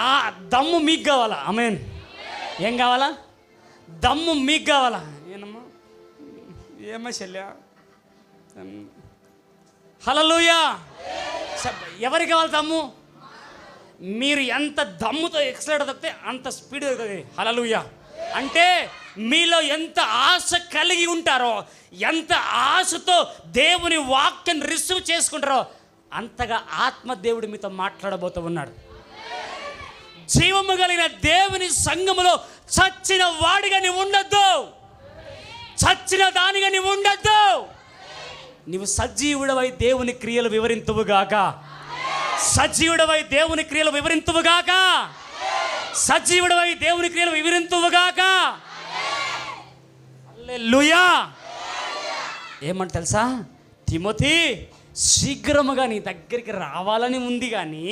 ఆ దమ్ము మీకు కావాలా? ఆమేన్. ఏం కావాలా? దమ్ము మీకు కావాలా? ఏమో చెల్లా. హల్లెలూయా. ఎవరికి కావాలి దమ్ము? మీరు ఎంత దమ్ముతో ఎక్సలేటర్ తప్పితే అంత స్పీడ్ పెరుగుతుంది. హల్లెలూయా. అంటే మీలో ఎంత ఆశ కలిగి ఉంటారో, ఎంత ఆశతో దేవుని వాక్యం రిసీవ్ చేసుకుంటారో అంతగా ఆత్మదేవుడు మీతో మాట్లాడబోతూ ఉన్నాడు. జీవము కలిగిన దేవుని సంఘములో చచ్చిన వాడిగా నీవు ఉండొద్దు, చచ్చిన దానిగా నీవు ఉండొద్దు. నీవు సజీవుడవై దేవుని క్రియలు వివరింతువుగాక, సజీవుడవై దేవుని క్రియలు వివరింతువుగాక, సజీవుడవై దేవుని క్రియలు వివరింతువుగాక. హల్లెలూయా. ఏమంట తెలుసా? తిమోతి శీఘ్రముగా నీ దగ్గరికి రావాలని ఉంది. కానీ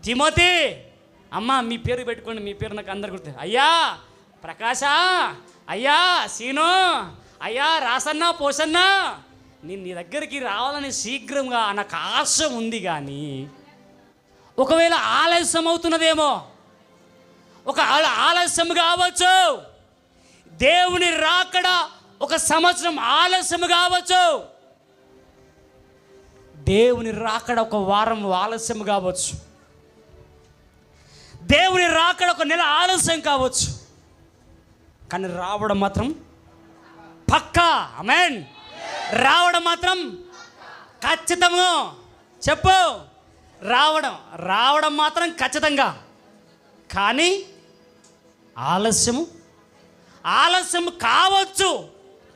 తిమోతి, అమ్మ మీ పేరు పెట్టుకోండి, మీ పేరు నాకు అందరు గుర్తు. అయ్యా ప్రకాశ, అయ్యా సీను, అయ్యా రాసన్న, పోసన్న, నేను నీ దగ్గరికి రావాలని శీఘ్రంగా నాకు ఆశ ఉంది. కానీ ఒకవేళ ఆలస్యం అవుతున్నదేమో, ఒక ఆలస్యం కావచ్చు, దేవుని రాకడ 1 సంవత్సరం ఆలస్యం కావచ్చు, దేవుని రాకడ 1 వారం ఆలస్యం కావచ్చు, దేవుని రాకడ 1 నెల ఆలస్యం కావచ్చు, కానీ రావడం మాత్రం పక్కా. ఆమేన్. రావడం మాత్రం ఖచ్చితంగా. చెప్పు, రావడం మాత్రం ఖచ్చితంగా. కానీ ఆలస్యం కావచ్చు,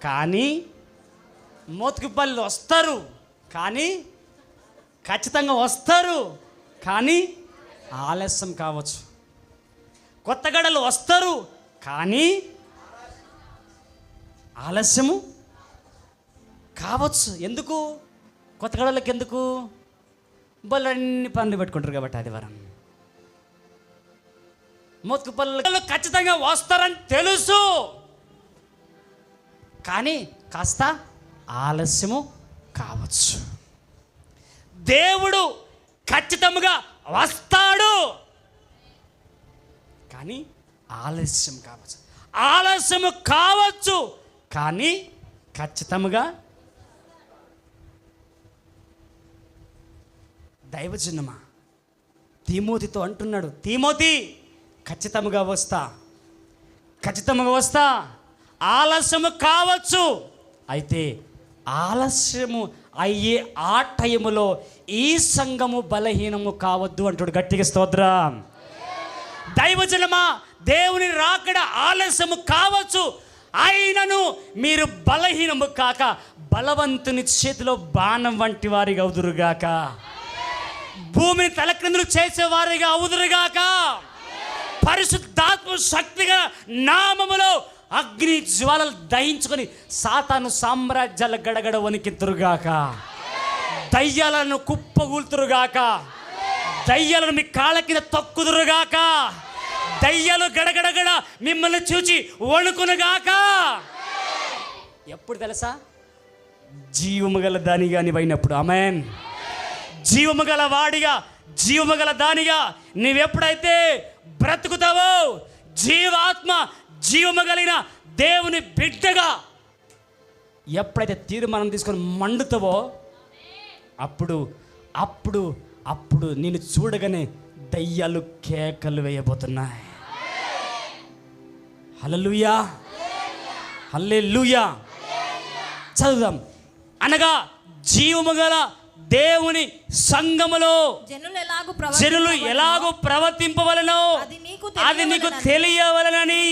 కానీ మోతుకుపల్లి వస్తారు, కానీ ఖచ్చితంగా వస్తారు. కానీ ఆలస్యం కావచ్చు. కొత్తగడలు వస్తారు, కానీ ఆలస్యము కావచ్చు. ఎందుకు? కొత్తగడలకు ఎందుకు? బళ్ళన్ని పనులు పెట్టుకుంటారు కాబట్టి ఆదివారం. మోతుకుపల్లి ఖచ్చితంగా వస్తారని తెలుసు, కానీ కాస్త ఆలస్యము కావచ్చు. దేవుడు ఖచ్చితంగా వస్తాడు, కానీ ఆలస్యం కావచ్చు. ఆలస్యము కావచ్చు కానీ ఖచ్చితంగా. దైవజనమా తిమోతితో అంటున్నాడు, తిమోతి ఖచ్చితంగా వస్తా, ఖచ్చితంగా వస్తా. ఆలస్యము కావచ్చు, అయితే ఆలస్యము అయ్యే ఆ టైములో ఈ సంఘము బలహీనము కావద్దు అంటాడు. గట్టిగా స్తోత్రం. దైవజనమా దేవుని రాకడ ఆలస్యము కావచ్చు, అయినను మీరు బలహీనము కాక బలవంతుని చేతిలో బాణం వంటి వారిగా అవుదురుగాక, భూమిని తలక్రిందులు చేసేవారిగా అవుదురుగాక, పరిశుద్ధాత్మ శక్తిగా నామములో అగ్ని జ్వాలలు దహించుకొని సాతాను సామ్రాజ్యాల గడగడ వణికితురుగాక, దయ్యాలను కుప్పగూల్తురుగాక, దయ్యాలను మీ కాళ్ళ కింద తొక్కుదురుగాక, దయ్యాలు గడగడగడ మిమ్మల్ని చూచి వణుకునుగాక. ఎప్పుడు తెలుసా? జీవము గల దానిగా నీవైనప్పుడు. ఆమేన్. జీవము గల వాడిగా, జీవము గల దానిగా నీవెప్పుడైతే బ్రతుకుతావో, జీవాత్మ జీవము కలిగిన దేవుని బిడ్డగా ఎప్పుడైతే తీర్మానం తీసుకొని మండుతావో, అప్పుడు అప్పుడు అప్పుడు నేను చూడగానే దయ్యాలు కేకలు వేయబోతున్నాయి. హల్లెలూయా, హల్లెలూయా. చదువుదాం. అనగా జీవము గల దేవుని సంఘములో జనులు ఎలాగూ ప్రవర్తింపవలనో అది నీకు తెలియవలనని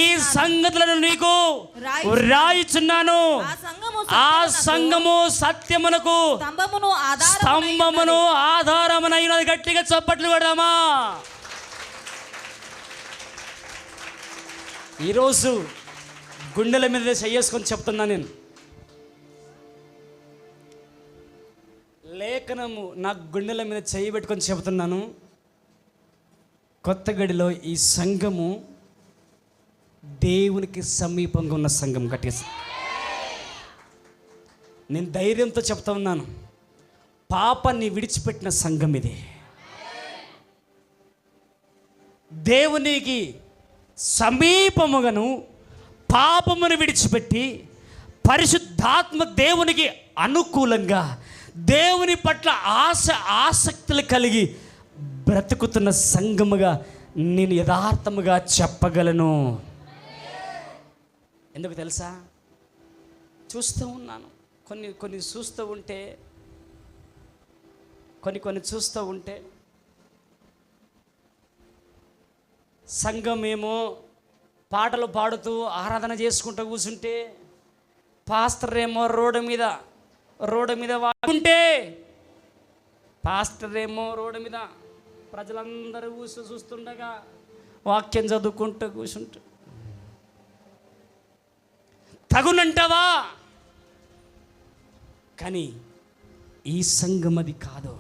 ఈ సంగతులను నీకు రాయిచున్నాను. ఆ సంఘము సత్యమునకు స్తంభమును ఆధారమునైనది. గట్టిగా చప్పట్లు కొడదామా? ఈరోజు గుండెల మీద చేసుకొని చెప్తున్నా నేను. లేఖనము నా గుండెల మీద చేయబెట్టుకొని చెబుతున్నాను. కొత్తగడిలో ఈ సంఘము దేవునికి సమీపంగా ఉన్న సంఘం. గట్టిగా నేను ధైర్యంతో చెప్తా ఉన్నాను, పాపాన్ని విడిచిపెట్టిన సంఘం ఇది. దేవునికి సమీపముగాను పాపమును విడిచిపెట్టి పరిశుద్ధాత్మ దేవునికి అనుకూలంగా దేవుని పట్ల ఆసక్తులు కలిగి బ్రతుకుతున్న సంఘముగా నేను యథార్థముగా చెప్పగలను. ఎందుకు తెలుసా? చూస్తూ ఉన్నాను, కొన్ని చూస్తూ ఉంటే కొన్ని చూస్తూ ఉంటే సంఘం ఏమో పాటలు పాడుతూ ఆరాధన చేసుకుంటూ కూర్చుంటే, పాస్టర్ ఏమో రోడ్డు మీద వాడుకుంటే, పాస్టర్ ఏమో రోడ్డు మీద ప్రజలందరూ చూస్తుండగా వాక్యం చదువుకుంటూ కూర్చుంటూ తగునంటావా? కానీ ఈ సంఘం అది కాదు,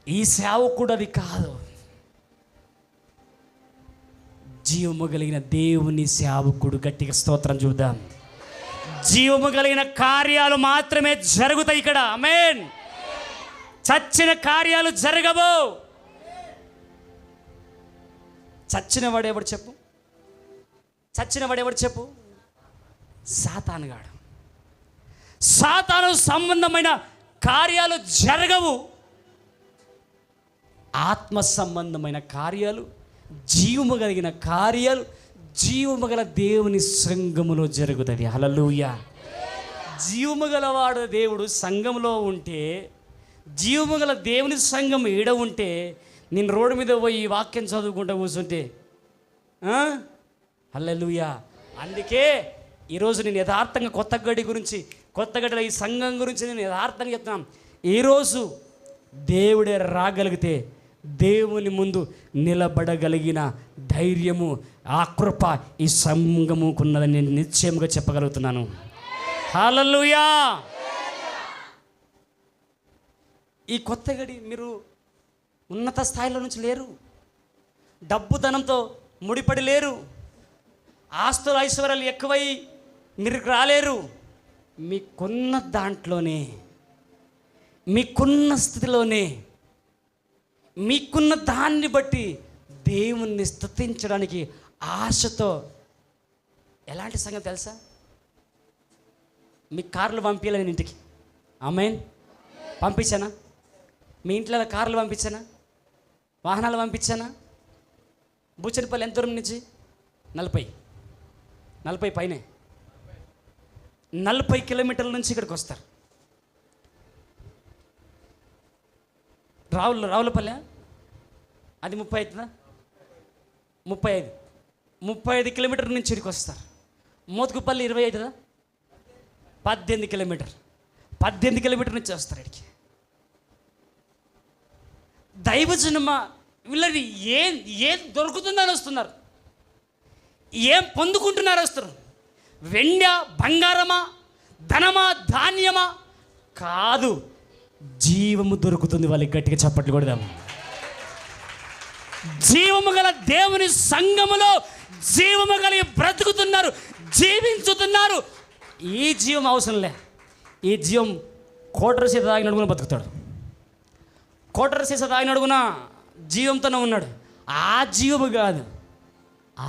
ఈ సేవకుడు అది కాదు. జీవము కలిగిన దేవుని సేవకుడు. గట్టిగా స్తోత్రం చూద్దాం. జీవము కలిగిన కార్యాలు మాత్రమే జరుగుతాయి ఇక్కడ. ఆమేన్. చచ్చిన కార్యాలు జరగవు. చచ్చిన వాడెవడు చెప్పు? సాతానుగాడు. సాతాను సంబంధమైన కార్యాలు జరగవు. ఆత్మ సంబంధమైన కార్యాలు, జీవము కలిగిన కార్యాలు జీవము గల దేవుని సంఘములో జరుగుతుంది. హల్లెలూయా. జీవము గలవాడు దేవుడు సంఘంలో ఉంటే, జీవము గల దేవుని సంఘం ఈడ ఉంటే, నేను రోడ్డు మీద పోయి వాక్యం చదువుకుంటూ కూర్చుంటే హల్లెలూయా. అందుకే ఈరోజు నేను యథార్థంగా కొత్తగడిలో ఈ సంఘం గురించి నేను యథార్థంగా చెప్తున్నాను. ఈరోజు దేవుడే రాగలిగితే దేవుని ముందు నిలబడగలిగిన ధైర్యము, ఆ కృప ఈ సంఘముకున్నదని నేను నిశ్చయంగా చెప్పగలుగుతున్నాను. హల్లెలూయా. ఈ కొత్తగడి మీరు ఉన్నత స్థాయిలో నుంచి లేరు, డబ్బు ధనంతో ముడిపడి లేరు, ఆస్తులు ఐశ్వర్యాలు ఎక్కువై మీరు రాలేరు. మీకున్న దాంట్లోనే, మీకున్న స్థితిలోనే, మీకున్న దాన్ని బట్టి దేవుణ్ణి స్తుతించడానికి ఆశతో. ఎలాంటి సంగతి తెలుసా? మీ కార్లు పంపించాలి నేను ఇంటికి. ఆమేన్. పంపించానా? మీ ఇంట్లో కార్లు పంపించానా? వాహనాలు పంపించానా? బూచనపల్లి ఎంత దూరం నుంచి? 40 పైనే. 40 కిలోమీటర్ల నుంచి ఇక్కడికి వస్తారు. రావులపల్లె అది 30 అవుతుందా? 35 కిలోమీటర్ల నుంచి ఇక్కడికి వస్తారు. మోతుకుపల్లి 20 అవుతుందా? 18 కిలోమీటర్ నుంచి వస్తారు ఇక్కడికి. దైవజనమ వీళ్ళని ఏం దొరుకుతుందని వస్తున్నారు, ఏం పొందుకుంటున్నారు వస్తారు. వెండి బంగారమా, ధనమా, ధాన్యమా కాదు, జీవము దొరుకుతుంది వాళ్ళకి. గట్టిగా చప్పట్లు కొడదాము. జీవము గల దేవుని సంఘములో జీవము కలిగి బ్రతుకుతున్నారు, జీవించుతున్నారు. ఈ జీవం అవసరంలే. ఈ జీవం కోటర సీత తాగిన అడుగున బతుకుతాడు. కోటర సీత తాగిన అడుగున జీవంతోనే ఉన్నాడు. ఆ జీవము కాదు,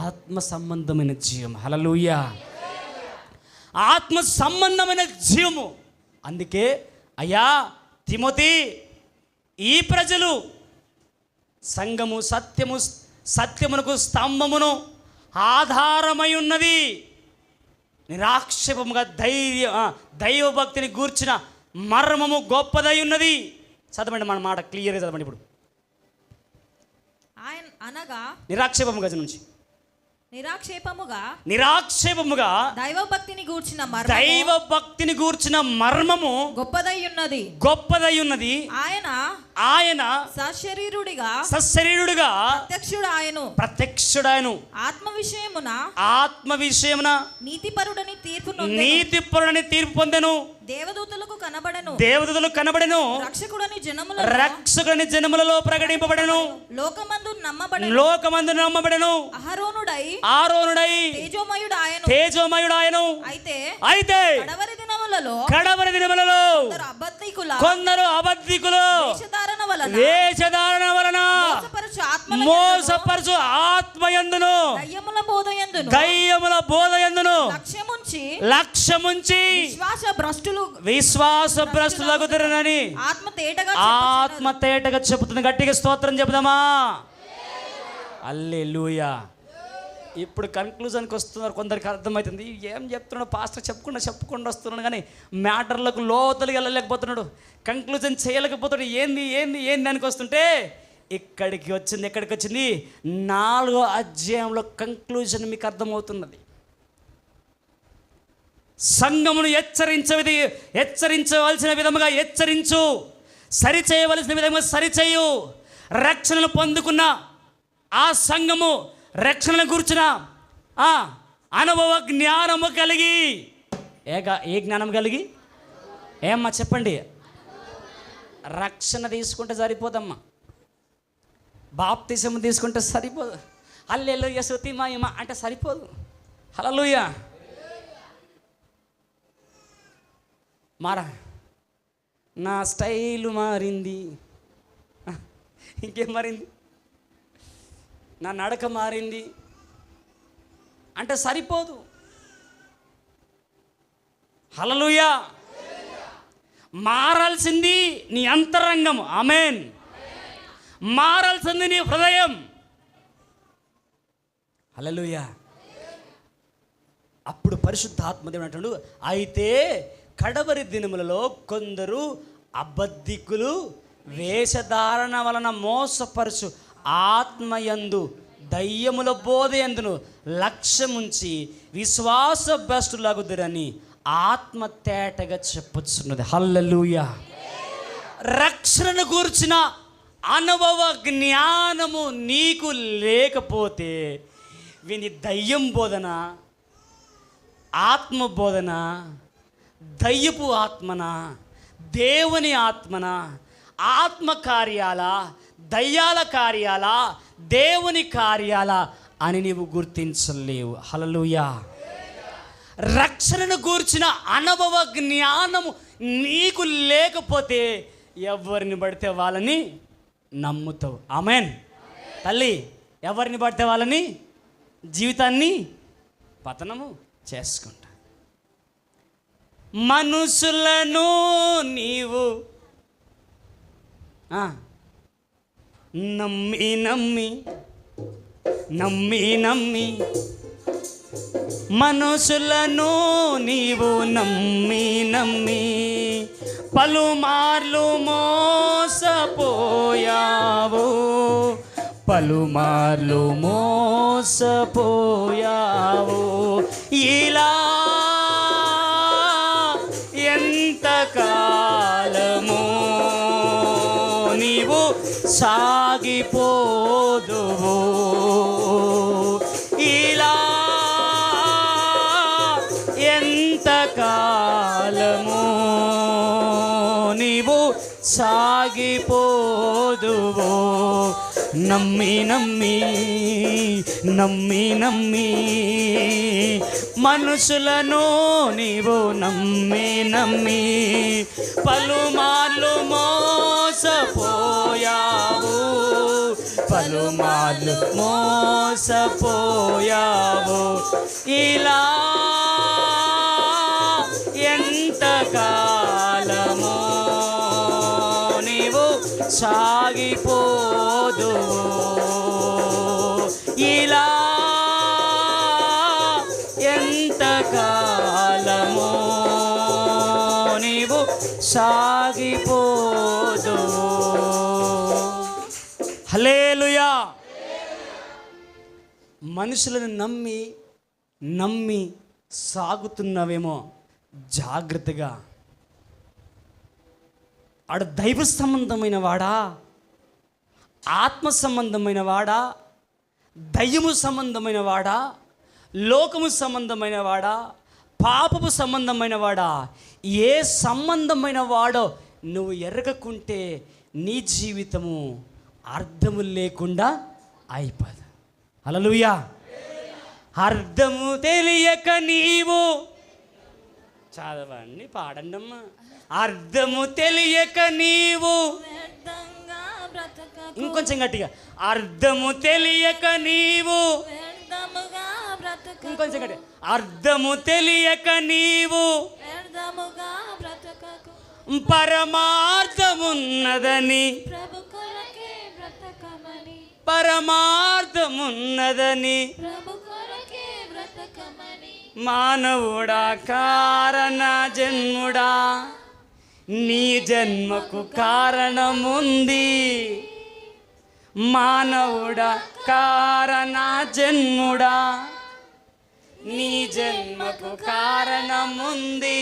ఆత్మ సంబంధమైన జీవం. హల్లెలూయా. ఆత్మ సంబంధమైన జీవము. అందుకే అయ్యా తిమోతి, ఈ ప్రజలు సంఘము సత్యమునకు స్తంభమును ఆధారమై ఉన్నది. నిరాక్షేపముగా దైవభక్తిని గూర్చిన మర్మము గొప్పదై ఉన్నది. చదవండి, మన మాట క్లియర్గా చదవండి. ఇప్పుడు ఆయన అనగా నిరాక్షేపముగా నుంచి నిరాక్షేపముగా దైవభక్తిని గూర్చిన మర్మము గొప్పదై ఉన్నది. ఆయన సశరీరుడిగా ప్రత్యక్షుడాయను. ఆత్మ విషయమున నీతిపరుడని తీర్పు పొందెను. దేవదూతలకు కనబడెను. రక్షకుడని జనములలో ప్రకటింపబడెను. లోకమందు నమ్మబడెను. ఆరోనుడై తేజోమయుడాయను. అయితే కడవరి దినములలో కొందరు అబద్ధికులు వేషధారణ వలన మోసపరచు ఆత్మయందును దయ్యముల బోధయందును లక్ష్యముంచి విశ్వాస భ్రష్టులగుదురని ఆత్మ తేటగా చెబుతుంది. గట్టిగా స్తోత్రం చెబుదామా? హల్లెలూయా. ఇప్పుడు కన్క్లూజన్కి వస్తున్నారు. కొందరికి అర్థమవుతుంది, ఏం చెప్తున్నాడు పాస్టర్, చెప్పుకుండా వస్తున్నాడు కానీ మ్యాటర్లకు లోతులుగా వెళ్ళలేకపోతున్నాడు, కన్క్లూజన్ చేయలేకపోతున్నాడు. ఏంది దానికి వస్తుంటే ఎక్కడికి వచ్చింది 4వ అధ్యాయంలో కన్క్లూజన్ మీకు అర్థమవుతున్నది. సంఘమును హెచ్చరించవలసిన విధముగా హెచ్చరించు, సరిచేయవలసిన విధంగా సరిచేయు. రక్షణను పొందుకున్న ఆ సంఘము రక్షణను గురించిన అనుభవ జ్ఞానము కలిగి, ఏ జ్ఞానం కలిగి? ఏమ్మా చెప్పండి. రక్షణ తీసుకుంటే సరిపోదమ్మా, బాప్తిసం తీసుకుంటే సరిపోదు, హల్లెలూయా స్తుతి మహిమ అంటే సరిపోదు. హల్లెలూయా. నా స్టైలు మారింది, ఇంకేం మారింది? నా నడక మారింది అంటే సరిపోదు. హల్లెలూయా. మారాల్సింది నీ అంతరంగం. ఆమేన్. మారాల్సింది నీ హృదయం. హల్లెలూయా. అప్పుడు పరిశుద్ధాత్మదేవుడు అంటాడు, అయితే కడవరి దినములలో కొందరు అబద్ధికులు వేషధారణ వలన మోసపరచు ఆత్మయందు దయ్యముల బోధయందును లక్ష్యముంచి విశ్వాస భ్రష్టులగుదురని ఆత్మ తేటగా చెప్పుచున్నది. హల్లెలూయా. రక్షణను గూర్చిన అనుభవ జ్ఞానము నీకు లేకపోతే విని దయ్యం బోధన, ఆత్మ బోధన, దయ్యపు ఆత్మన, దేవుని ఆత్మన, ఆత్మ కార్యాల, దయ్యాల కార్యాల, దేవుని కార్యాల అని నీవు గుర్తించలేవు. హల్లెలూయా. రక్షణను గూర్చిన అనుభవ జ్ఞానము నీకు లేకపోతే ఎవరిని పడితే వాళ్ళని నమ్ముతావు. ఆమెన్. తల్లి, ఎవరిని పడితే వాళ్ళని జీవితాన్ని పతనము చేసుకుంటా. మనుషులను నీవు నమ్మి నమ్మి నమ్మి నమ్మి మనుషులను నీవు నమ్మి నమ్మి పలుమార్లు మోసపోయావు, పలుమార్లు మోసపోయావు. ఇలా ఎంతకాలము నీవు సాగిపోదువు, ఇలా ఎంతకాలము నీవు సాగిపోదువు. నమ్మి నమ్మి నమ్మి నమ్మి మనుషులను నీవు నమ్మి నమ్మి పలుమార్లు మోసపోయావు, పలుమార్లు మోసపోయావు. ఇలా ఎంతకాలము నీవు సాగిపోదువు, ఇలా ఎంతకాలము నీవు సాగిపోదువు. హల్లెలూయా. మనుషులను నమ్మి నమ్మి సాగుతున్నావేమో, జాగ్రత్తగా. ఆడు దైవ సంబంధమైన వాడా, ఆత్మ సంబంధమైన వాడా, దయ్యము సంబంధమైన వాడా, లోకము సంబంధమైన వాడా, పాపపు సంబంధమైన వాడా, ఏ సంబంధమైన వాడో నువ్వు ఎరగకుంటే నీ జీవితము అర్థము లేకుండా అయిపోదు. హల్లెలూయా. అర్థము తెలియక నీవు చదవండి, పాడండి అమ్మా. అర్థము తెలియక నీవు, ఇంకొంచెం గట్టిగా, అర్థము తెలియక నీవు, ఇంకొంచెం గట్టిగా, అర్థము తెలియక నీవు పరమార్థమున్నదని, పరమార్థమున్నదని మానవుడా కారణ జన్ముడా, నీ జన్మకు కారణముంది. మానవుడా కారణ జన్ముడా, నీ జన్మకు కారణముంది.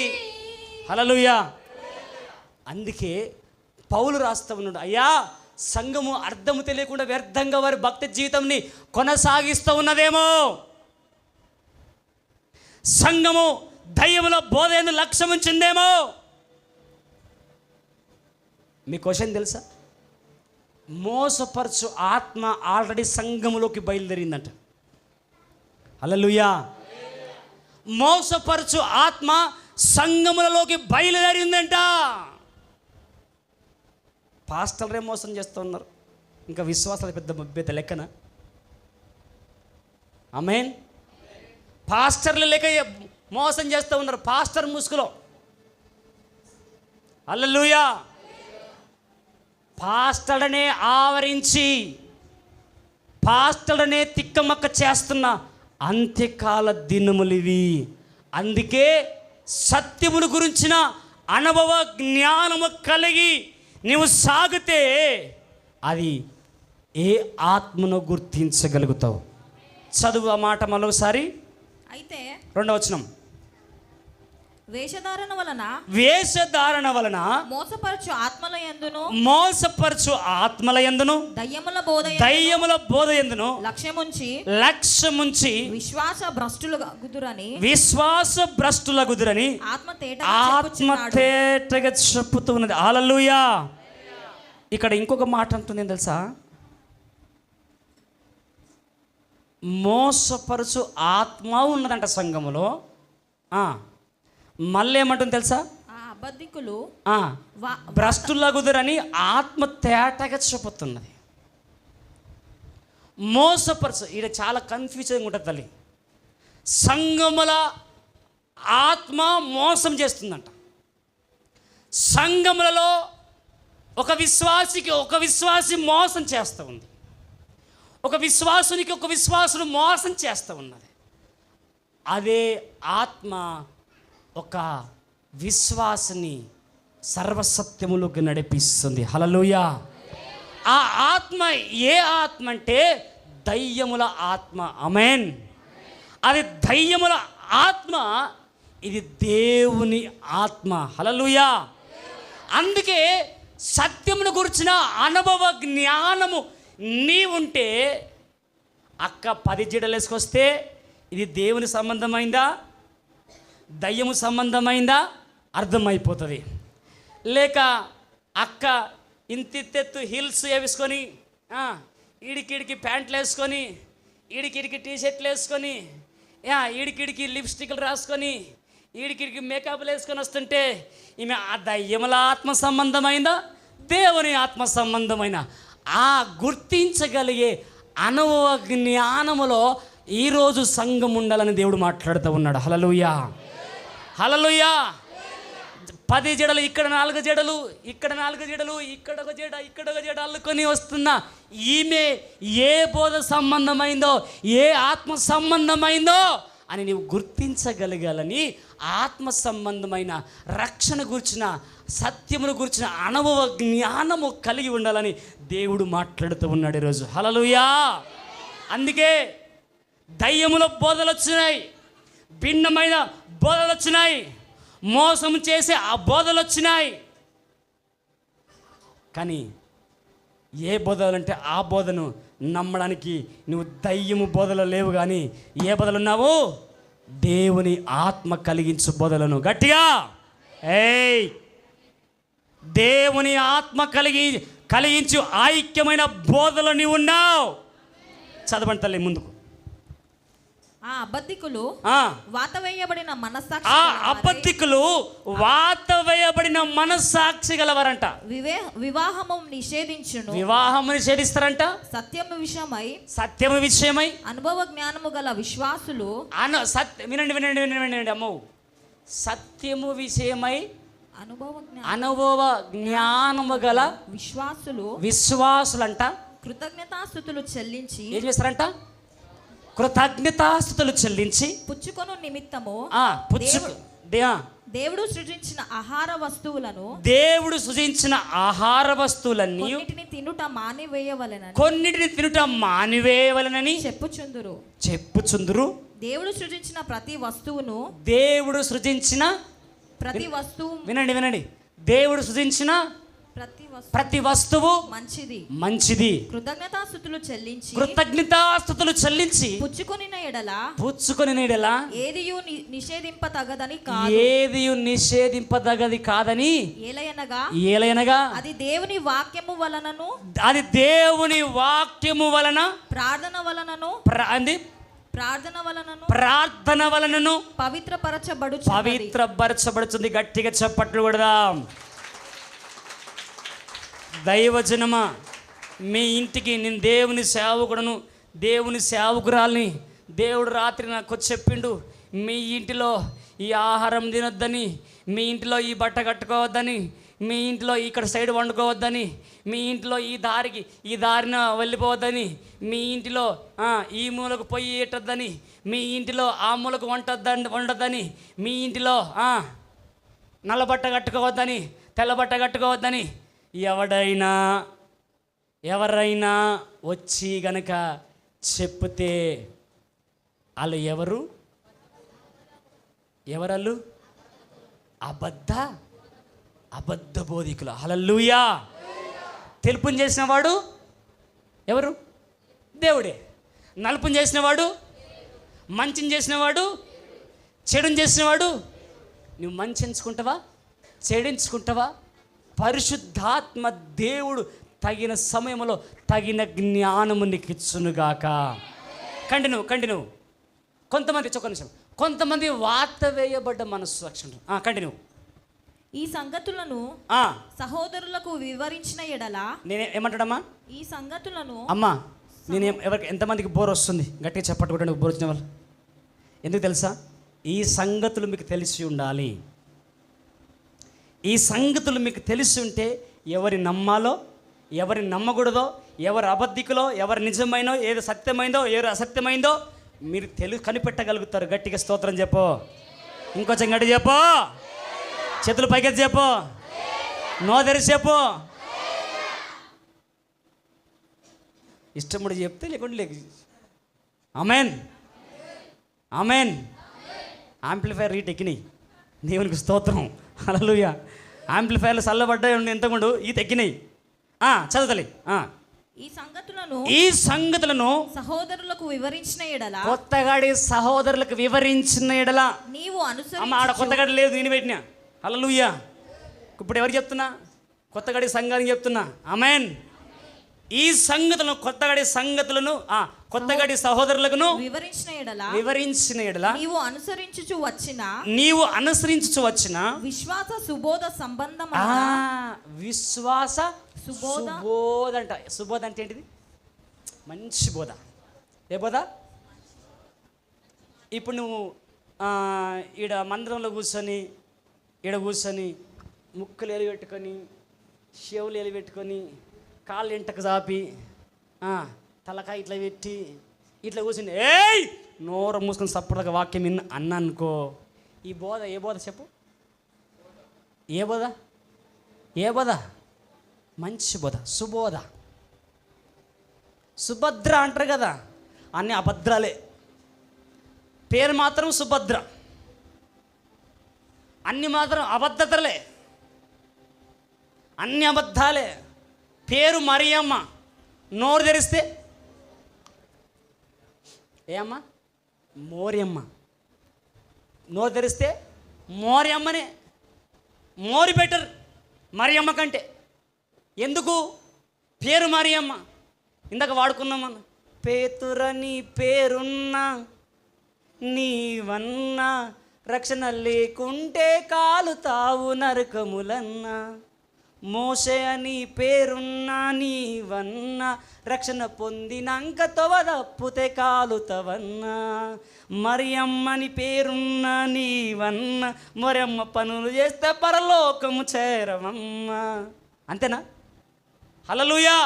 హల్లెలూయా. అందుకే పౌలు రాస్తా ఉన్నాడు, అయ్యా సంఘము అర్థము తెలియకుండా వ్యర్థంగా వారి భక్తి జీవితంని కొనసాగిస్తూ ఉన్నదేమో, సంఘము దయ్యముల బోధను లక్ష్యం ఉంచిందేమో. మీ క్వశ్చన్ తెలుసా? మోసపరచు ఆత్మ ఆల్రెడీ సంఘములోకి బయలుదేరిందంట. హల్లెలూయా. మోసపరచు ఆత్మ సంఘములలోకి బయలుదేరిందంట. పాస్టర్లే మోసం చేస్తూ ఉన్నారు, ఇంకా విశ్వాసాలు పెద్ద లెక్కన. ఆమేన్. పాస్టర్లు లేక మోసం చేస్తూ ఉన్నారు, పాస్టర్ ముసుగులో. హల్లెలూయా. పాస్టర్నే ఆవరించి పాస్టర్నే తిక్కమక్క చేస్తున్న అంత్యకాల దినములివి. అందుకే సత్యమును గురించిన అనుభవ జ్ఞానము కలిగి నీవు సాగితే అది ఏ ఆత్మను గుర్తించగలుగుతావు. చదువు ఆ మాట మరోసారి. అయితే 2వ వచనం, వేషధారణ వలన మోసపరచు ఆత్మల యందును దయ్యముల బోధ యందును లక్ష్యముంచి విశ్వాస భ్రష్టులగుదురని ఆత్మ తేటగా చెప్పుతున్నది. హల్లెలూయా. ఇక్కడ ఇంకొక మాట అంటుంది, ఏం తెలుసా? మోసపరచు ఆత్మ ఉన్నదంట సంఘములో. మళ్ళీ ఏమంటుంది తెలుసా? ఆ అబద్ధికులు భ్రష్టులగుదురని ఆత్మ తేటగా చూపుతున్నది. మోసపరచు. ఈడ చాలా కన్ఫ్యూజింగ్ ఉంటుంది తల్లి. సంఘముల ఆత్మ మోసం చేస్తుందంట. సంఘములలో ఒక విశ్వాసి మోసం చేస్తూ ఉంది. ఒక విశ్వాసుని మోసం చేస్తూ ఉన్నది. అదే ఆత్మ ఒక విశ్వాసిని సర్వసత్యములోకి నడిపిస్తుంది. హల్లెలూయా. ఆ ఆత్మ ఏ ఆత్మ అంటే దయ్యముల ఆత్మ. ఆమేన్. అది దయ్యముల ఆత్మ, ఇది దేవుని ఆత్మ. హల్లెలూయా. అందుకే సత్యమును గురించిన అనుభవ జ్ఞానము నీవుంటే అక్క 10 జడలు వేసుకొస్తే ఇది దేవుని సంబంధమైందా దయ్యము సంబంధమైందా అర్థమైపోతుంది. లేక అక్క ఇంతిత్తెత్తు హిల్స్ వేసుకొని ఈడికిడికి ప్యాంట్లు వేసుకొని ఈడికిడికి టీషర్ట్లు వేసుకొని ఈడికిడికి లిప్స్టిక్లు రాసుకొని ఈడికిడికి మేకప్లు వేసుకొని వస్తుంటే ఈమె ఆ దయ్యముల ఆత్మ సంబంధమైందా దేవుని ఆత్మ సంబంధమైన ఆ గుర్తించగలిగే అనుభవ జ్ఞానములో ఈరోజు సంఘం ఉండాలని దేవుడు మాట్లాడుతూ ఉన్నాడు. హల్లెలూయా. హల్లెలూయా. 10 జడలు, ఇక్కడ 4 జడలు, ఇక్కడ 4 జడలు, ఇక్కడ ఒక జడ అల్లుకొని వస్తున్న ఈమె ఏ బోధ సంబంధమైందో ఏ ఆత్మ సంబంధమైందో అని నీవు గుర్తించగలగాలని ఆత్మ సంబంధమైన రక్షణ గురించిన సత్యమును గురించిన అనుభవ జ్ఞానము కలిగి ఉండాలని దేవుడు మాట్లాడుతూ ఉన్నాడు ఈరోజు. హల్లెలూయా. అందుకే దయ్యముల బోధలు వచ్చినాయి, భిన్నమైన బోధలు వచ్చినాయి, మోసం చేసే ఆ బోధలు వచ్చినాయి. కానీ ఏ బోధలు అంటే ఆ బోధను నమ్మడానికి నువ్వు దయ్యము బోధలు లేవు. కానీ ఏ బోధలు ఉన్నావు? దేవుని ఆత్మ కలిగించు బోధలను. గట్టిగా దేవుని ఆత్మ కలిగించు ఐక్యమైన బోధలు నీవు ఉన్నావు. చదవండి తల్లి ముందుకు. ఆ అబద్ధికులు వాత వేయబడిన మనస్సాక్షి గలవారంట. వివాహము నిషేధిస్తారంట. సత్యము విషయమై అనుభవ జ్ఞానము గల విశ్వాసులు. వినండి అమ్మో. సత్యము విషయమై అనుభవ జ్ఞానము గల విశ్వాసులంట కృతజ్ఞతాస్తుతులు చెల్లించి ఏం చేస్తారంట? కృతజ్ఞతాస్తుతులు చెల్లించి పుచ్చుకొను నిమిత్తము దేవుడు సృజించిన ఆహార వస్తువులన్నీ కొన్నిటిని తినుట మానివేయవలెనని చెప్పుచుందురు. దేవుడు సృజించిన ప్రతి వస్తువు వినండి. దేవుడు సృజించిన ప్రతి వస్తువు మంచిది. కృతజ్ఞతాస్తుతులు చెల్లించి పుచ్చుకొనిన ఎడల ఏదియు నిషేధింపదగది కాదని ఏలయనగా అది దేవుని వాక్యము వలన ప్రార్థన వలనను పవిత్రపరచబడుతుంది. గట్టిగా చప్పట్లు కొడదాం. దైవజనమా, మీ ఇంటికి నేను దేవుని సేవకురాల్ని దేవుడు రాత్రి నాకు చెప్పిండు. మీ ఇంటిలో ఈ ఆహారం తినొద్దని, మీ ఇంటిలో ఈ బట్ట కట్టుకోవద్దని, మీ ఇంట్లో ఇక్కడ సైడ్ వండుకోవద్దని, మీ ఇంట్లో ఈ దారిన వెళ్ళిపోవద్దని, మీ ఇంటిలో ఈ మూలకు పొయ్యి పెట్టొద్దని, మీ ఇంటిలో ఆ మూలకు వండొద్దని, మీ ఇంటిలో నల్లబట్ట కట్టుకోవద్దని, తెల్లబట్ట కట్టుకోవద్దని ఎవరైనా వచ్చి గనక చెప్తే వాళ్ళు ఎవరళ్ళు? అబద్ధ బోధికులు. హల్లెలూయా. తెలుపుని చేసిన వాడు ఎవరు? దేవుడే. నలుపుని చేసిన వాడు, మంచిని చేసిన వాడు, చెడుని చేసిన వాడు. నువ్వు మంచి ఎంచుకుంటావా, చెడించుకుంటావా? పరిశుద్ధాత్మ దేవుడు తగిన సమయంలో తగిన జ్ఞానము నీకు ఇచ్చునుగాక. కంటిన్యూ. కొంతమంది కొంతమంది వాత వేయబడ్డ మనస్సు లక్షణం. కంటిన్యూ. ఈ సంగతులను సహోదరులకు వివరించిన ఎడల నేనే ఏమంటాడమ్మా? ఈ సంగతులను అమ్మా నేను ఎవరికి ఎంతమందికి బోర్ వస్తుంది? గట్టిగా చెప్పట్టు కూడా బోర్ వచ్చిన వాళ్ళు ఎందుకు తెలుసా? ఈ సంగతులు మీకు తెలిసి ఉండాలి. ఈ సంగతులు మీకు తెలిసి ఉంటే ఎవరి నమ్మాలో ఎవరి నమ్మకూడదో, ఎవరు అబద్ధికులో, ఎవరు నిజమైనో, ఏది సత్యమైందో, ఏది అసత్యమైందో మీరు కనిపెట్టగలుగుతారు. గట్టిగా స్తోత్రం చెప్పు. ఇంకొంచెం గట్టి చెప్పు. చేతులు పైకెత్తి చెప్పు. నో తెరిచి చెప్పు. ఇష్టముడు చెప్తే లేకుండా లేక. Amen, amen. యాంప్లిఫైర్ రీట్ ఎక్కినాయి. దేవునికి స్తోత్రం. హల్లెలూయా. యాంప్లిఫైర్లు చల్లబడ్డాయి ఎంతకుండా ఈ తెక్కినాయి. చదువుతలే. ఈ సంగతులను సహోదరులకు వివరించిన ఎడల, కొత్తగాడి సహోదరులకు వివరించిన ఎడల నీవు ఆడ కొత్తగాడి లేదు, నేను పెట్టినా. హల్లెలూయా. ఇప్పుడు ఎవరు చెప్తున్నా? కొత్తగాడి సంఘానికి చెప్తున్నా. ఆమెన్. ఈ సంగతులను కొత్తగాడి కొత్తగాడి సహోదరులకు వివరించిన ఎడల నీవు అనుసరించుచు వచ్చిన విశ్వాస సుబోధ సంబంధమైన విశ్వాస సుబోధ అంట. సుబోధ అంటే ఏంటిది? మంచి బోధ. ఏ బోధ? ఇప్పుడు నువ్వు ఈడ మందిరంలో కూర్చొని ముక్కలు ఎలిపెట్టుకొని, చెవులు ఎలిపెట్టుకొని, కాళ్ళు ఎంటకు చాపి, తలకాయ ఇట్లా పెట్టి ఇట్లా కూర్చుని నోరు మూసుకొని సప్పుడుగా వాక్యం అన్నా అనుకో, ఈ బోధ ఏ బోధ చెప్పు? ఏ బోధ? మంచి బోధ, సుబోధ. సుభద్ర అంటారు కదా, అన్ని అభద్రాలే. పేరు మాత్రం సుభద్ర, అన్ని మాత్రం అబద్ధతలే, అన్ని అబద్ధాలే. పేరు మరియమ్మ, నోరు తెరిస్తే ఏమ్మా? మోరియమ్మ. నోరు తెరిస్తే మోరియమ్మనే. మోరి బెటర్ మరియమ్మ కంటే. ఎందుకు? పేరు మరియమ్మ. ఇందాక వాడుకున్నామన్న. పేతురని పేరున్నా నీవన్నా, రక్షణ లేకుంటే కాలుతావు నరకములన్నా. మోషే అని పేరున్నా నీవన్నా, రక్షణ పొందినాక తొవదప్పుతే కాలుతవన్నా. మరియమ్మని పేరున్నా నీవన్నా, మరియమ్మ పనులు చేస్తే పరలోకము చేరవమ్మా. అంతేనా? హల్లెలూయా.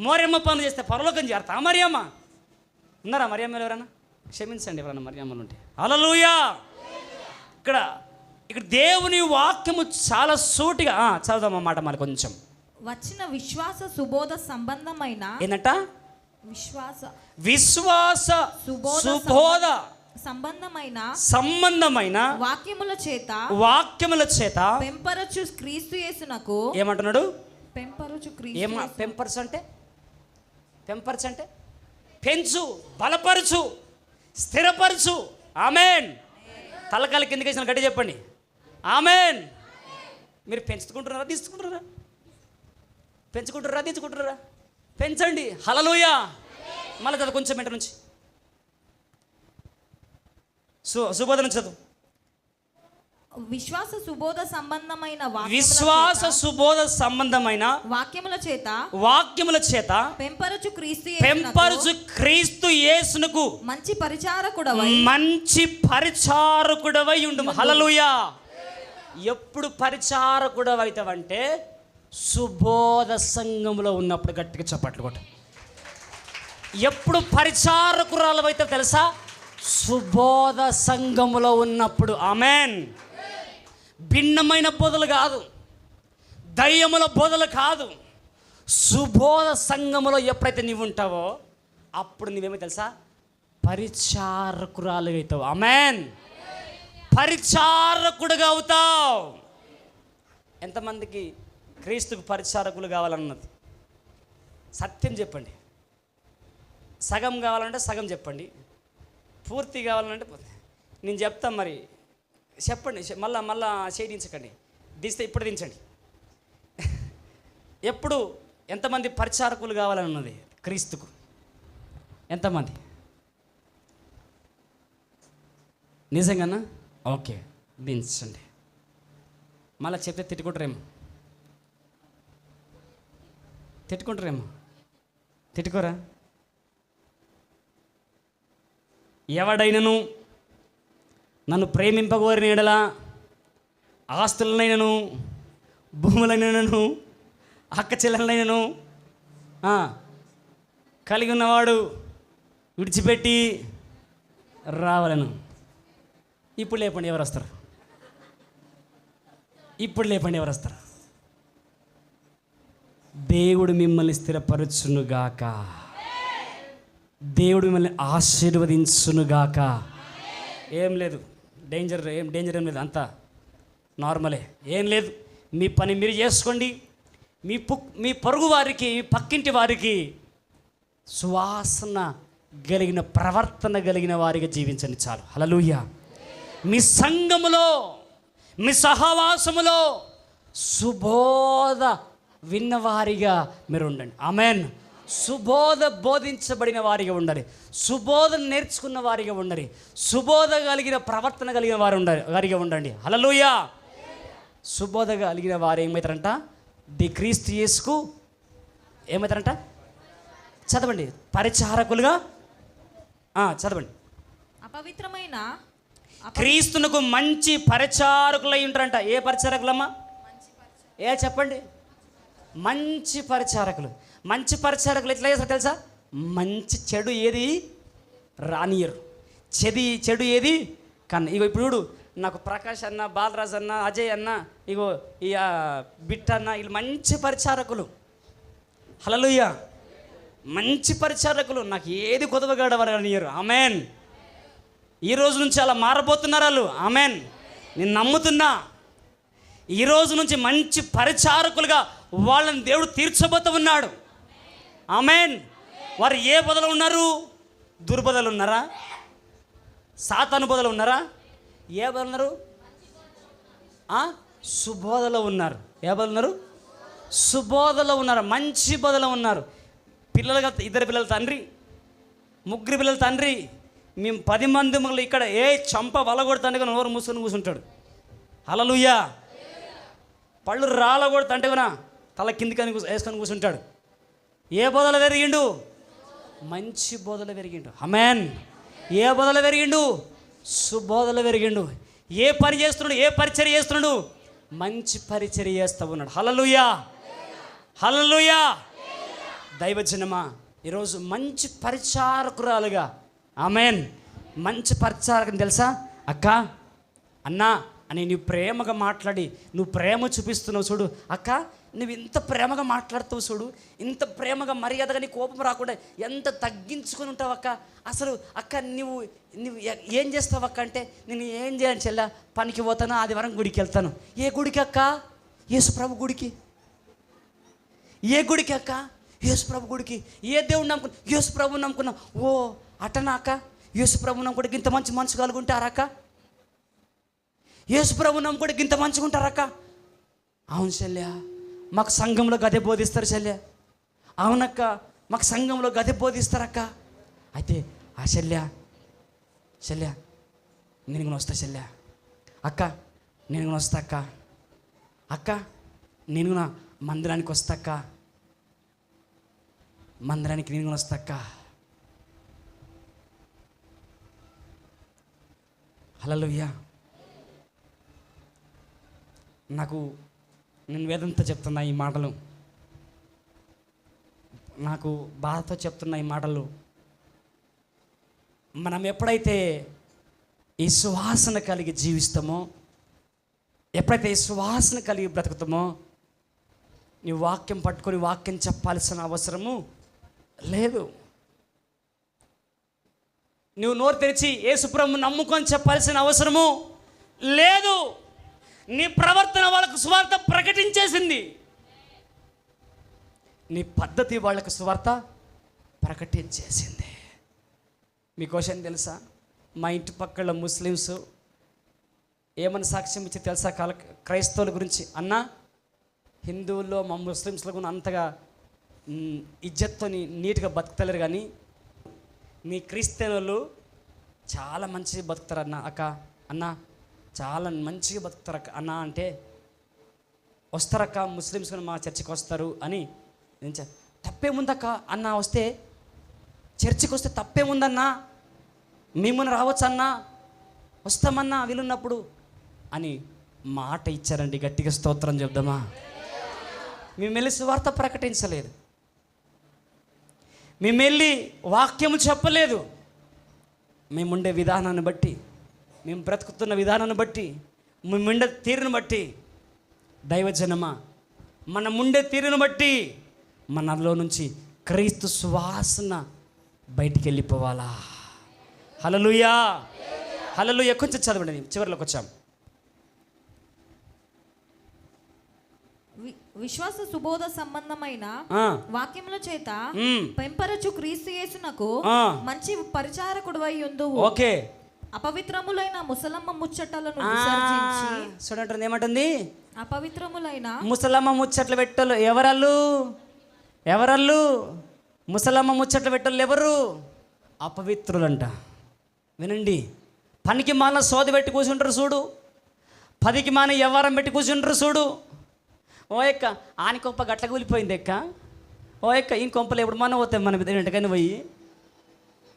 మరియమ్మ పనులు చేస్తే పరలోకం చేరతా? మరియమ్మ ఉన్నారా? మరియమ్మలు ఎవరన్నా? క్షమించండి ఎవరన్నా మరియమ్మలు ఉంటే. హల్లెలూయా. ఇక్కడ దేవుని వాక్యము చాలా సూటిగా చదువుదాం అన్నమాట. మరి కొంచెం వచ్చిన విశ్వాస సుబోధ సంబంధమైన ఏంటంట? విశ్వాస సుబోధ సంబంధమైన వాక్యముల చేత పెంపరచు క్రీస్తు యేసునకు. ఏమంటున్నాడు? పెంపరచు పెంపరచు అంటే పెంచు, బలపరచు, స్థిరపరచు. ఆమెన్. తలకాల కిందకి వేసిన గట్టి చెప్పండి. ఆమెన్. మీరు పెంచుకుంటున్నారా తీసుకుంటున్నారా? తీసుకుంటున్నారా? పెంచండి. హల్లెలూయా. మళ్ళీ చదువు కొంచెం వెంట నుంచి సుబోధ నుంచి చదువు. విశ్వాస సుబోధ సంబంధమైన వాక్యముల చేత పెంపరచు క్రీస్తు యేసునకు మంచి పరిచారకుడవై ఉండు. హల్లెలూయా. ఎప్పుడు పరిచారకుడవైతావంటే సుబోధ సంఘములో ఉన్నప్పుడు. గట్టిగా చప్పట్లు కొట్టు. ఎప్పుడు పరిచారకురాలవైతే తెలుసా? సుబోధ సంఘములో ఉన్నప్పుడు. ఆమెన్. భిన్నమైన బోధలు కాదు, దయ్యముల బోధలు కాదు. సుబోధ సంఘములో ఎప్పుడైతే నీవు ఉంటావో అప్పుడు నీవేమో తెలుసా? పరిచారకురాలు అవుతావు. ఆమెన్. పరిచారకుడుగా అవుతావు. ఎంతమందికి క్రీస్తుకు పరిచారకులు కావాలన్నది? సత్యం చెప్పండి. సగం కావాలంటే సగం చెప్పండి, పూర్తి కావాలంటే నేను చెప్తాను. మరి చెప్పండి. మళ్ళా చేయించకండి. దిస్తే ఇప్పుడు దించండి. ఎప్పుడు ఎంతమంది పరిచారకులు కావాలని ఉన్నది క్రీస్తుకు? ఎంతమంది? నిజంగానా? ఓకే, దించండి. మళ్ళీ చెప్తే తిట్టుకుంటారేమో, తిట్టుకోరా? ఎవడైనను నన్ను ప్రేమింపగోరిన ఎడల ఆస్తులనైనను భూములైనను అక్క చెల్లెలనైనను కలిగి ఉన్నవాడు విడిచిపెట్టి రావాలను. ఇప్పుడు లేపండి ఎవరు వస్తారు? దేవుడు మిమ్మల్ని స్థిరపరచునుగాక, దేవుడు మిమ్మల్ని ఆశీర్వదించునుగాక. ఏం లేదు, డేంజర్ ఏం లేదు, అంతా నార్మలే, ఏం లేదు. మీ పని మీరు చేసుకోండి. మీ పొరుగు వారికి, మీ పక్కింటి వారికి సువాసన కలిగిన ప్రవర్తన కలిగిన వారిగా జీవించండి చాలు. హల్లెలూయా. మీ సంఘములో, మీ సహవాసములో సుబోధ విన్నవారిగా మీరు ఉండండి. ఆమెన్. సుబోధ బోధించబడిన వారిగా ఉండాలి, సుబోధ నేర్చుకున్న వారిగా ఉండాలి, సుబోధ కలిగిన ప్రవర్తన కలిగిన వారిగా ఉండండి. హల్లెలూయా. సుబోధ కలిగిన వారు ఏమవుతారంట? ది క్రీస్తు యేసుకు ఏమవుతారంట? చదవండి. పరిచారకులుగా చదవండి. అపవిత్రమైన క్రీస్తునకు మంచి పరిచారకులై ఉంటారంట. ఏ పరిచారకులమ్మా? చెప్పండి. మంచి పరిచారకులు. మంచి పరిచారకులు ఎట్లా చేస్తారు తెలుసా? మంచి చెడు ఏది రానియరు, చెడు ఏది కన్నా. ఇగో ఇప్పుడు నాకు ప్రకాష్ అన్న, బాలరాజ్ అన్న, అజయ్ అన్న, ఇగో ఈ బిట్ అన్న, వీళ్ళు మంచి పరిచారకులు. హల్లెలూయా. మంచి పరిచారకులు. నాకు ఏది కొదవగడవరనియరు. ఆమెన్. ఈ రోజు నుంచి అలా మారబోతున్నారు వాళ్ళు. ఆమెన్. నేను నమ్ముతున్నా. ఈ రోజు నుంచి మంచి పరిచారకులుగా వాళ్ళని దేవుడు తీర్చబోతూ ఉన్నాడు. ఆమెన్. వారు ఏ బదులు ఉన్నారు? దుర్బోధలు ఉన్నారా? సాతాను బోధలు ఉన్నారా? ఏ బదులు ఉన్నారు? సుబోధలో ఉన్నారు. ఏ బదులు ఉన్నారు? సుబోధలో ఉన్నారు. మంచి బోధలో ఉన్నారు. పిల్లలుగా 2 పిల్లల తండ్రి, 3 పిల్లల తండ్రి, మేము 10 మంది మళ్ళీ ఇక్కడ చంప వలగొడతాంటే కానీ నోరు మూసుకొని కూర్చుంటాడు. హల్లెలూయా. పళ్ళు రాలగొడతాంటే కూడా తల కిందికని వేసుకొని కూర్చుంటాడు. ఏ బోధలో పెరిగిండు? మంచి బోధలో పెరిగిండు. ఆమేన్. ఏ బోధలో పెరిగిండు? సుబోధలో పెరిగిండు. ఏ పని చేస్తున్నాడు? ఏ పరిచర్య చేస్తున్నాడు? మంచి పరిచర్య చేస్తూ ఉన్నాడు. హల్లెలూయా. హల్లెలూయా. దైవజనమా, ఈరోజు మంచి పరిచారకురాలుగా, ఆమెన్, మంచి పరిచారకం తెలుసా? అక్క, అన్నా అని నువ్వు ప్రేమగా మాట్లాడి, నువ్వు ప్రేమ చూపిస్తున్నావు చూడు. అక్క, నువ్వు ఇంత ప్రేమగా మాట్లాడుతావు చూడు, ఇంత ప్రేమగా మర్యాదగా నీ కోపం రాకుండా ఎంత తగ్గించుకొని ఉంటావు అక్క. అసలు అక్క నువ్వు ఏం చేస్తావు అక్క అంటే, నేను ఏం చేయను చెల్లా, పనికి పోతాను, ఆదివారం గుడికి వెళ్తాను. ఏ గుడికి అక్క? యేసు ప్రభు గుడికి. ఏ గుడికి అక్క? యేసు ప్రభు గుడికి. ఏ దేవుడు నమ్ముకున్నా? యేసు ప్రభు నమ్ముకున్నా. ఓ అటనా అక్క? యేసు ప్రభు నమ్ముకుంటే ఇంత మంచి మనసు కలుగుంటారక్క? యేసు ప్రభు నమ్ముకుంటే ఇంత మంచిగా ఉంటారక్క? అవును శల్య, మాకు సంఘంలో గదే బోధిస్తారు శల్య. అవునక్క, మాకు సంఘంలో గదే బోధిస్తారక్క. అయితే ఆ శల్య నేను కూడా వస్తా శల్య. అక్క నేను కూడా వస్తా అక్క. అక్క నేను కూడా మందిరానికి వస్తాక్క. మందిరానికి నేను కూడా వస్తాక్క. హల్లెలూయా. నేను వేదంతో చెప్తున్నా ఈ మాటలు, నాకు బాధతో చెప్తున్నా ఈ మాటలు. మనం ఎప్పుడైతే ఈ సువాసన కలిగి జీవిస్తామో, ఎప్పుడైతే ఈ సువాసన కలిగి బ్రతుకుతామో, నీ వాక్యం పట్టుకొని వాక్యం చెప్పాల్సిన అవసరము లేదు. నువ్వు నోరు తెరిచి యేసుప్రభువుని నమ్ముకొని చెప్పాల్సిన అవసరము లేదు. నీ ప్రవర్తన వాళ్ళకు సువార్త ప్రకటించేసింది. నీ పద్ధతి వాళ్ళకు సువార్త ప్రకటించేసింది. మీకోసం తెలుసా? మా ఇంటి పక్కల ముస్లిమ్స్ ఏమని సాక్ష్యం ఇచ్చి తెలుసా? క్రైస్తవుల గురించి. అన్నా, హిందువుల్లో మా ముస్లిమ్స్లో కూడా అంతగా ఇజ్జత్తో నీట్గా బతుకుతలేరు, కానీ మీ క్రిస్టియన్లు చాలా మంచిగా బతుకుతారు అన్న అక్క అన్న చాలా మంచిగా బతుకుతారు అక్క అన్న అంటే వస్తారక్క ముస్లిమ్స్ కూడా మా చర్చికి వస్తారు అని నేను తప్పేముందక్క అన్న వస్తే చర్చికి వస్తే తప్పేముందన్నా మిమ్మల్ని రావచ్చు అన్నా వస్తామన్నా వీలున్నప్పుడు అని మాట ఇచ్చారండి. గట్టిగా స్తోత్రం చెప్దామా. మేము వెళ్ళి సువార్త ప్రకటించలేదు, మేము వెళ్ళి వాక్యము చెప్పలేదు. మేముండే విధానాన్ని బట్టి, మేము బ్రతుకుతున్న విధానాన్ని బట్టి, మేముండే తీరును బట్టి దైవజనమా మన ముండే తీరును బట్టి మనలో నుంచి క్రీస్తు సువాసన బయటికి వెళ్ళిపోవాలా. హల్లెలూయా హల్లెలూయా. కొంచెం చదవండి, చివరిలోకి వచ్చాం. విశ్వాస సుబోధ సంబంధమైన వాక్యముల చేత పెంపరచు క్రీస్తు యేసునకు మంచి పరిచారకుడు అయి ఉందువు. ఓకే. అపవిత్రములైన ముసలమ్మ ముచ్చటలను విసర్జించి. చూడండి ఏమంటుంది, అపవిత్రములైన ముసలమ్మ ముచ్చట్లు పెట్టలు ఎవరల్లు ముసలమ్మ ముచ్చట్లు పెట్టలు ఎవరు? అపవిత్రులంట. వినండి, పనికి మాన సోది పెట్టి కూర్చుంటారు చూడు, 10కి మాన వ్యవహారం పెట్టి కూర్చుంటారు చూడు. ఓ ఎక్క ఆని కొంప గట్ల కూలిపోయింది ఎక్క, ఓ ఎక్క ఈయన కొంపలు ఎప్పుడు మన పోతాయి మన వెంటకని పోయి,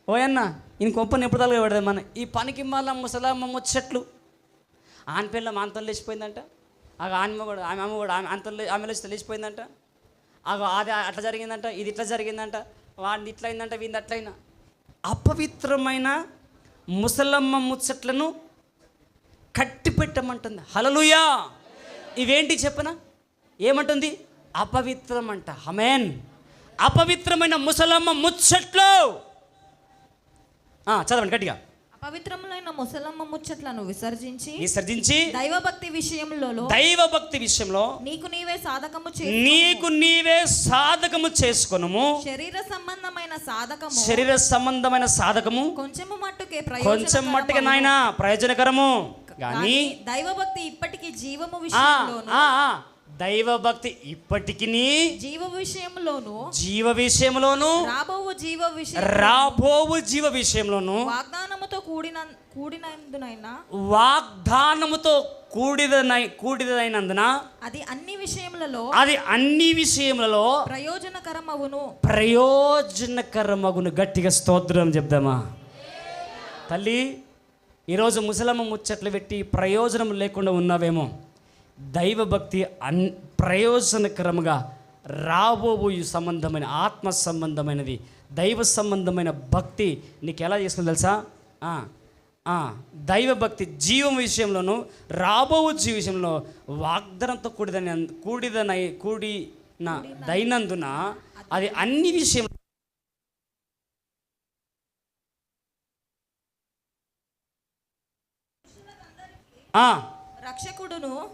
ఓయన్న ఈయన కొంపని ఎప్పుడు తలగా పెడదాం మన. ఈ పనికి మాల ముసలమ్మ ముచ్చట్లు ఆని పిల్ల అంతం లేచిపోయిందంట, ఆమె కూడా ఆమె లేచిపోయిందంట, అది అట్లా జరిగిందంట, ఇది ఇట్లా జరిగిందంట, వాడిని ఇట్లా అయిందంట, వీడిని అట్లయినా. అపవిత్రమైన ముసలమ్మ ముచ్చట్లను కట్టి పెట్టమంటుంది. హల్లెలూయా. ఇవేంటి చెప్పనా, ఏమంటుంది? అపవిత్రం అంట. ఆమేన్. అపవిత్రమైన ముసలమ్మ ముచ్చట్లు. చదవండి గట్టిగా. అపవిత్రములైన ముసలమ్మ ముచ్చట్లను విసర్జించి దైవభక్తి విషయంలో నీకు నీవే సాధకము చేసుకొనుము. శరీర సంబంధమైన సాధకము కొంచెం మట్టుకే నాయన ప్రయోజనకరము కానీ దైవభక్తి ఇప్పటికీ జీవము దైవభక్తి ఇప్పటికి జీవ విషయంలోను రాబోవు జీవ విషయంలోను వాగ్దానముతో కూడినైనందున అది అన్ని విషయములలో ప్రయోజనకరమగును. గట్టిగా స్తోత్రం చెప్దామా. తల్లి, ఈరోజు ముసలమ్మ ముచ్చట్లు పెట్టి ప్రయోజనం లేకుండా ఉన్నావేమో. దైవభక్తి ప్రయోజనకరముగా రాబోవు సంబంధమైన ఆత్మ సంబంధమైనది దైవ సంబంధమైన భక్తి నీకు ఎలా చేస్తుంది తెలుసా? దైవభక్తి జీవం విషయంలోనూ రాబోవు జీవ విషయంలో వాగ్దానంతో కూడిన దైనందున అది అన్ని విషయంలో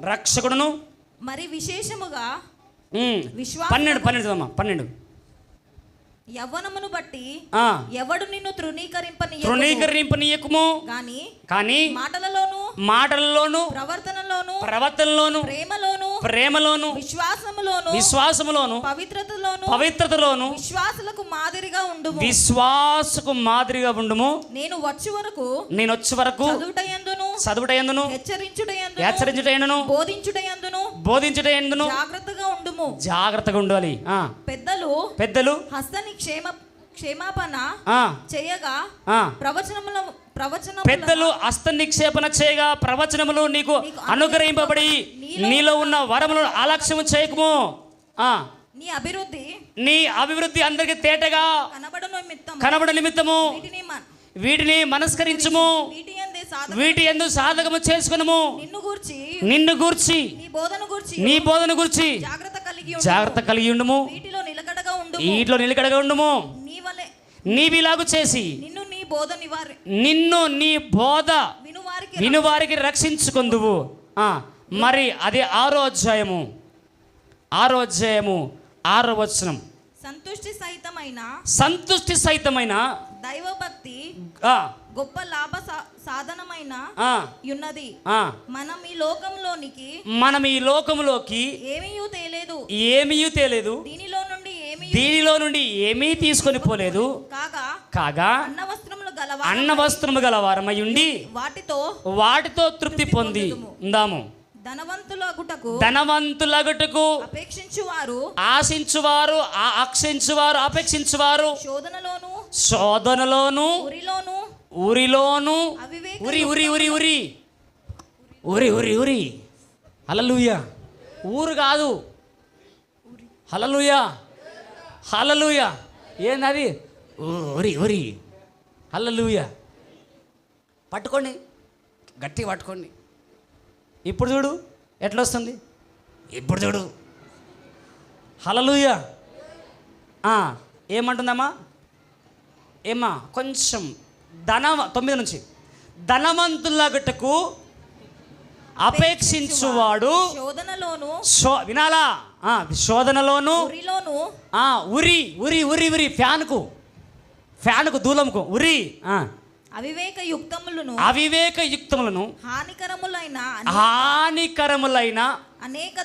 రక్షకుడును మరి విశేషముగా 12 యవ్వనమును బట్టి ఎవడు నిన్ను తృణీకరింపనీయకుము కానీ మాటలలోను ప్రవర్తనలోను ప్రేమలోను విశ్వాసములోను పవిత్రతలోను విశ్వాసులకు మాదిరిగా ఉండుము. నేను వచ్చే వరకు చదువుటయందును హెచ్చరించుటయందును బోధించుటయందును జాగ్రత్తగా ఉండాలి. పెద్దలు హస్తని క్షేమాపణ చేయగా పెద్దలు హస్త నిక్షేపణ చేయగా ప్రవచనములు నీకు అనుగ్రహింపబడి నీలో ఉన్న వరములను అలక్ష్యం చేయకము. నీ అభివృద్ధి అందరికి తేటగా కనబడ నిమిత్తము వీటిని మనస్కరించుము. వీటి యందు సాధకము చేసుకునుము. నిన్ను గూర్చి నీ బోధన గూర్చి జాగ్రత్త కలిగి ఉండుము. వీటిలో నిలకడగా ఉండుము. నీవిలాగు చేసి నిన్ను నీ బోధ వినువారికి రక్షించుకొందువు. మరి అది 6వ అధ్యాయము 6వ వచనం. సంతుష్టి సహితమైన దైవభక్తి గొప్ప లాభ సాధనమైన ఉన్నది. మనం ఈ లోకంలోకి ఏమీ తేలేదు. దీనిలో నుండి ఏమీ తీసుకొని పోలేదు. కాగా అన్న వస్త్రము గలవారమై ఉండి వాటితో తృప్తి పొంది ఉందాము. ధనవంతులగుటకు ఆశించువారు అపేక్షించువారు శోధనలోను ఉరిలోను ఉరి హల్లెలూయా. ఊరు కాదు, హల్లెలూయా హల్లెలూయా. ఏందది? ఉరి హల్లెలూయా. పట్టుకోండి, గట్టిగా పట్టుకోండి. ఇప్పుడు చూడు ఎట్లా వస్తుంది, ఇప్పుడు చూడు. హల్లెలూయా. ఏమంటుందమ్మా? ఏమ్మా కొంచెం 9 నుంచి ధనవంతులగుటకు అపేక్షించువాడు వినాలా? శోధనలోను ఉరి ఫ్యాన్కు దూలంకు ఉరి అవివేక యుక్తములను హానికరములైన అనేక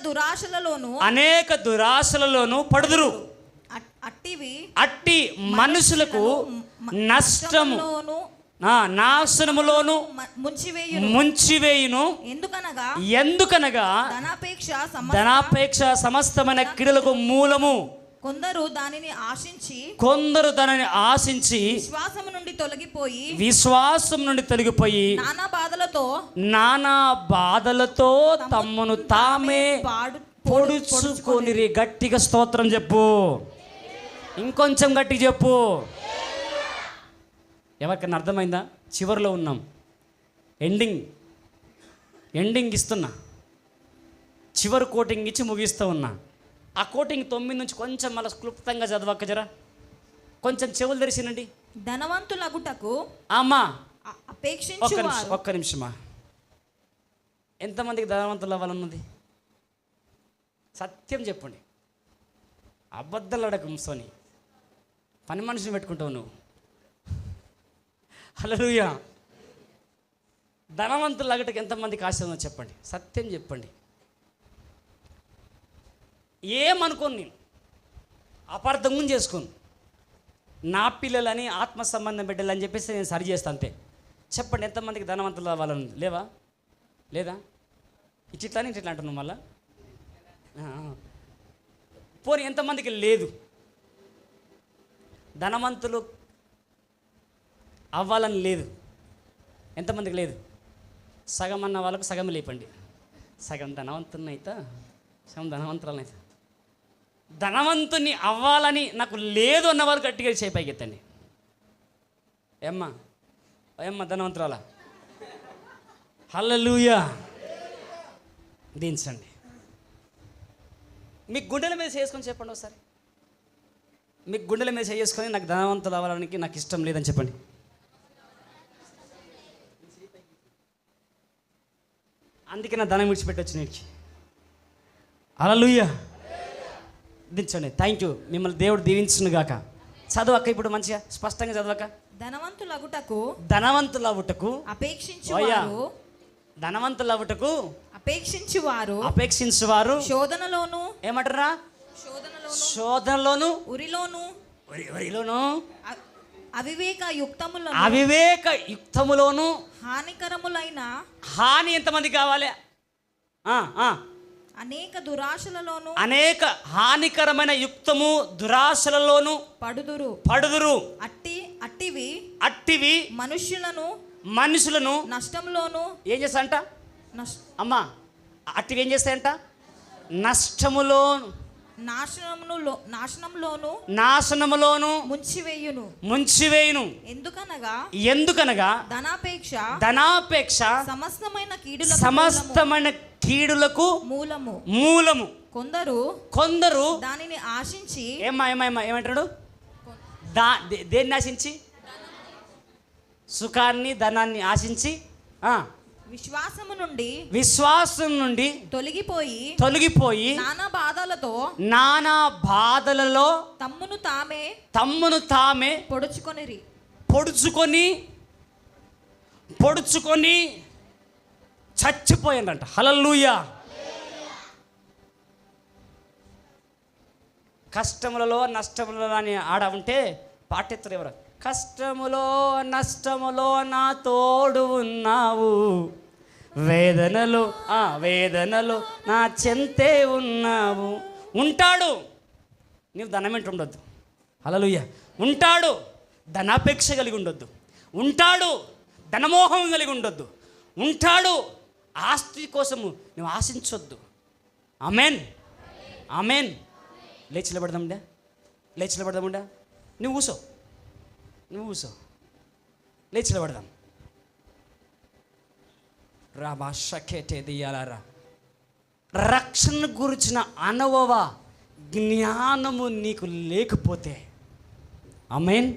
దురాశలలోను పడుదురు. అట్టి మనుషులకు నాశనములోను ముంచివేయును. ఎందుకనగా ధనాపేక్ష సమస్తమైన కీడులకు మూలము. కొందరు దానిని ఆశించి విశ్వాసం నుండి తొలగిపోయి నానా బాధలతో తమ్మును తామే పొడుచుకొని. గట్టిగా స్తోత్రం చెప్పు, ఇంకొంచెం గట్టిగా చెప్పు. ఎవరికైనా అర్థమైందా? చివరిలో ఉన్నాం, ఎండింగ్ ఇస్తున్నా, చివరి కోటింగ్ ఇచ్చి ముగిస్తూ ఉన్నా. ఆ కోటింగ్ 9 నుంచి కొంచెం మళ్ళీ క్లుప్తంగా చదవక్క జరా, కొంచెం చెవులు తెరిచినండి. ధనవంతులగుటకు అమ్మా అపేక్షించువారు. ఒక్క నిమిషమా. ఎంతమందికి ధనవంతులు అవ్వాలన్నది? సత్యం చెప్పండి, అబద్ధాలు అడగం. సోని పని మనిషిని పెట్టుకుంటావు నువ్వు. హల్లెలూయా. ధనవంతులు అగటకు ఎంతమందికి ఆశ ఉందో చెప్పండి, సత్యం చెప్పండి. ఏమనుకోను, నేను అపార్థం చేసుకోను. నా పిల్లలని ఆత్మ సంబంధం పెట్టాలని చెప్పేసి నేను సరి చేస్తాను అంతే. చెప్పండి, ఎంతమందికి ధనవంతులు అవ్వాలని లేవా? లేదా? ఇట్లా అంటున్నావు మళ్ళా. పోనీ ఎంతమందికి లేదు? ధనవంతులు అవ్వాలని లేదు ఎంతమందికి లేదు? సగం అన్న వాళ్ళకు సగం లేపండి. సగం ధనవంతుని అయితే సగం ధనవంతురాలని అయితే. ధనవంతుని అవ్వాలని నాకు లేదు అన్న వాళ్ళు గట్టిగా చేయి పైకి ఎత్తండి. ఏమ్మా ధనవంతురాల? హల్లెలూయా. దించండి. మీ గుండెల మీద చేసుకొని చెప్పండి ఒకసారి. మీకు గుండెల మీద చేసుకొని నాకు ధనవంతులు అవ్వడానికి నాకు ఇష్టం లేదని చెప్పండి. అందుకే నా ధనం విడిచిపెట్టొచ్చు నీకు. హల్లెలూయా. దించండి. Thank you. మిమ్మల్ని దేవుడు దీవించును గాక. చదవక్క ఇప్పుడు మంచిగా స్పష్టంగా చదవక. ధనవంతులవుటకు అపేక్షించువారు శోధనలోను ఏమంటారా? శోధనలోను ఉరిలోను అవివేక యుక్తములోను హానికరములైన హాని ఎంతమంది కావాలి? అనేక దురాశలలోను అనేక హానికరమైన యుక్తము దురాశలలోను పడుదురు. అట్టివి మనుషులను నష్టంలోను ఏం చేస్తాయంట? అమ్మా, అట్టివి ఏం చేస్తాయంట? నాశనములోను ముంచివేయును. ఎందుకనగా ధనాపేక్ష సమస్తమైన కీడులకు మూలము. కొందరు దానిని ఆశించి ఏమంటాడు? దేన్ని ఆశించి? సుఖాన్ని ధనాన్ని ఆశించి విశ్వాసం నుండి తొలగిపోయి నానా బాధలలో తమ్మును తామే పొడుచుకొని చచ్చిపోయిందంట. హల్లెలూయా. కష్టములలో నష్టములలో అని ఆడ ఉంటే పాటెత్తరు ఎవరు. కష్టములో నష్టములో నా తోడు ఉన్నావు, వేదనలో వేదనలో నా చెంతే ఉన్నావు. ఉంటాడు, నీవు ధనమెంటు ఉండొద్దు. హల్లెలూయా. ఉంటాడు, ధనాపేక్ష కలిగి ఉండొద్దు. ఉంటాడు, ధనమోహం కలిగి ఉండొద్దు. ఉంటాడు, ఆస్తి కోసము నువ్వు ఆశించొద్దు. Amen, amen. లేచి నిలబడదాముండా, లేచి నిలబడదాముండా. నువ్వు కూసో, నువ్వు కూసో, లేచి నిలబడదాం. రాబా షకేటే దియాలారా. రక్షణ గురించిన అనుభవ జ్ఞానము నీకు లేకపోతే, ఆమేన్.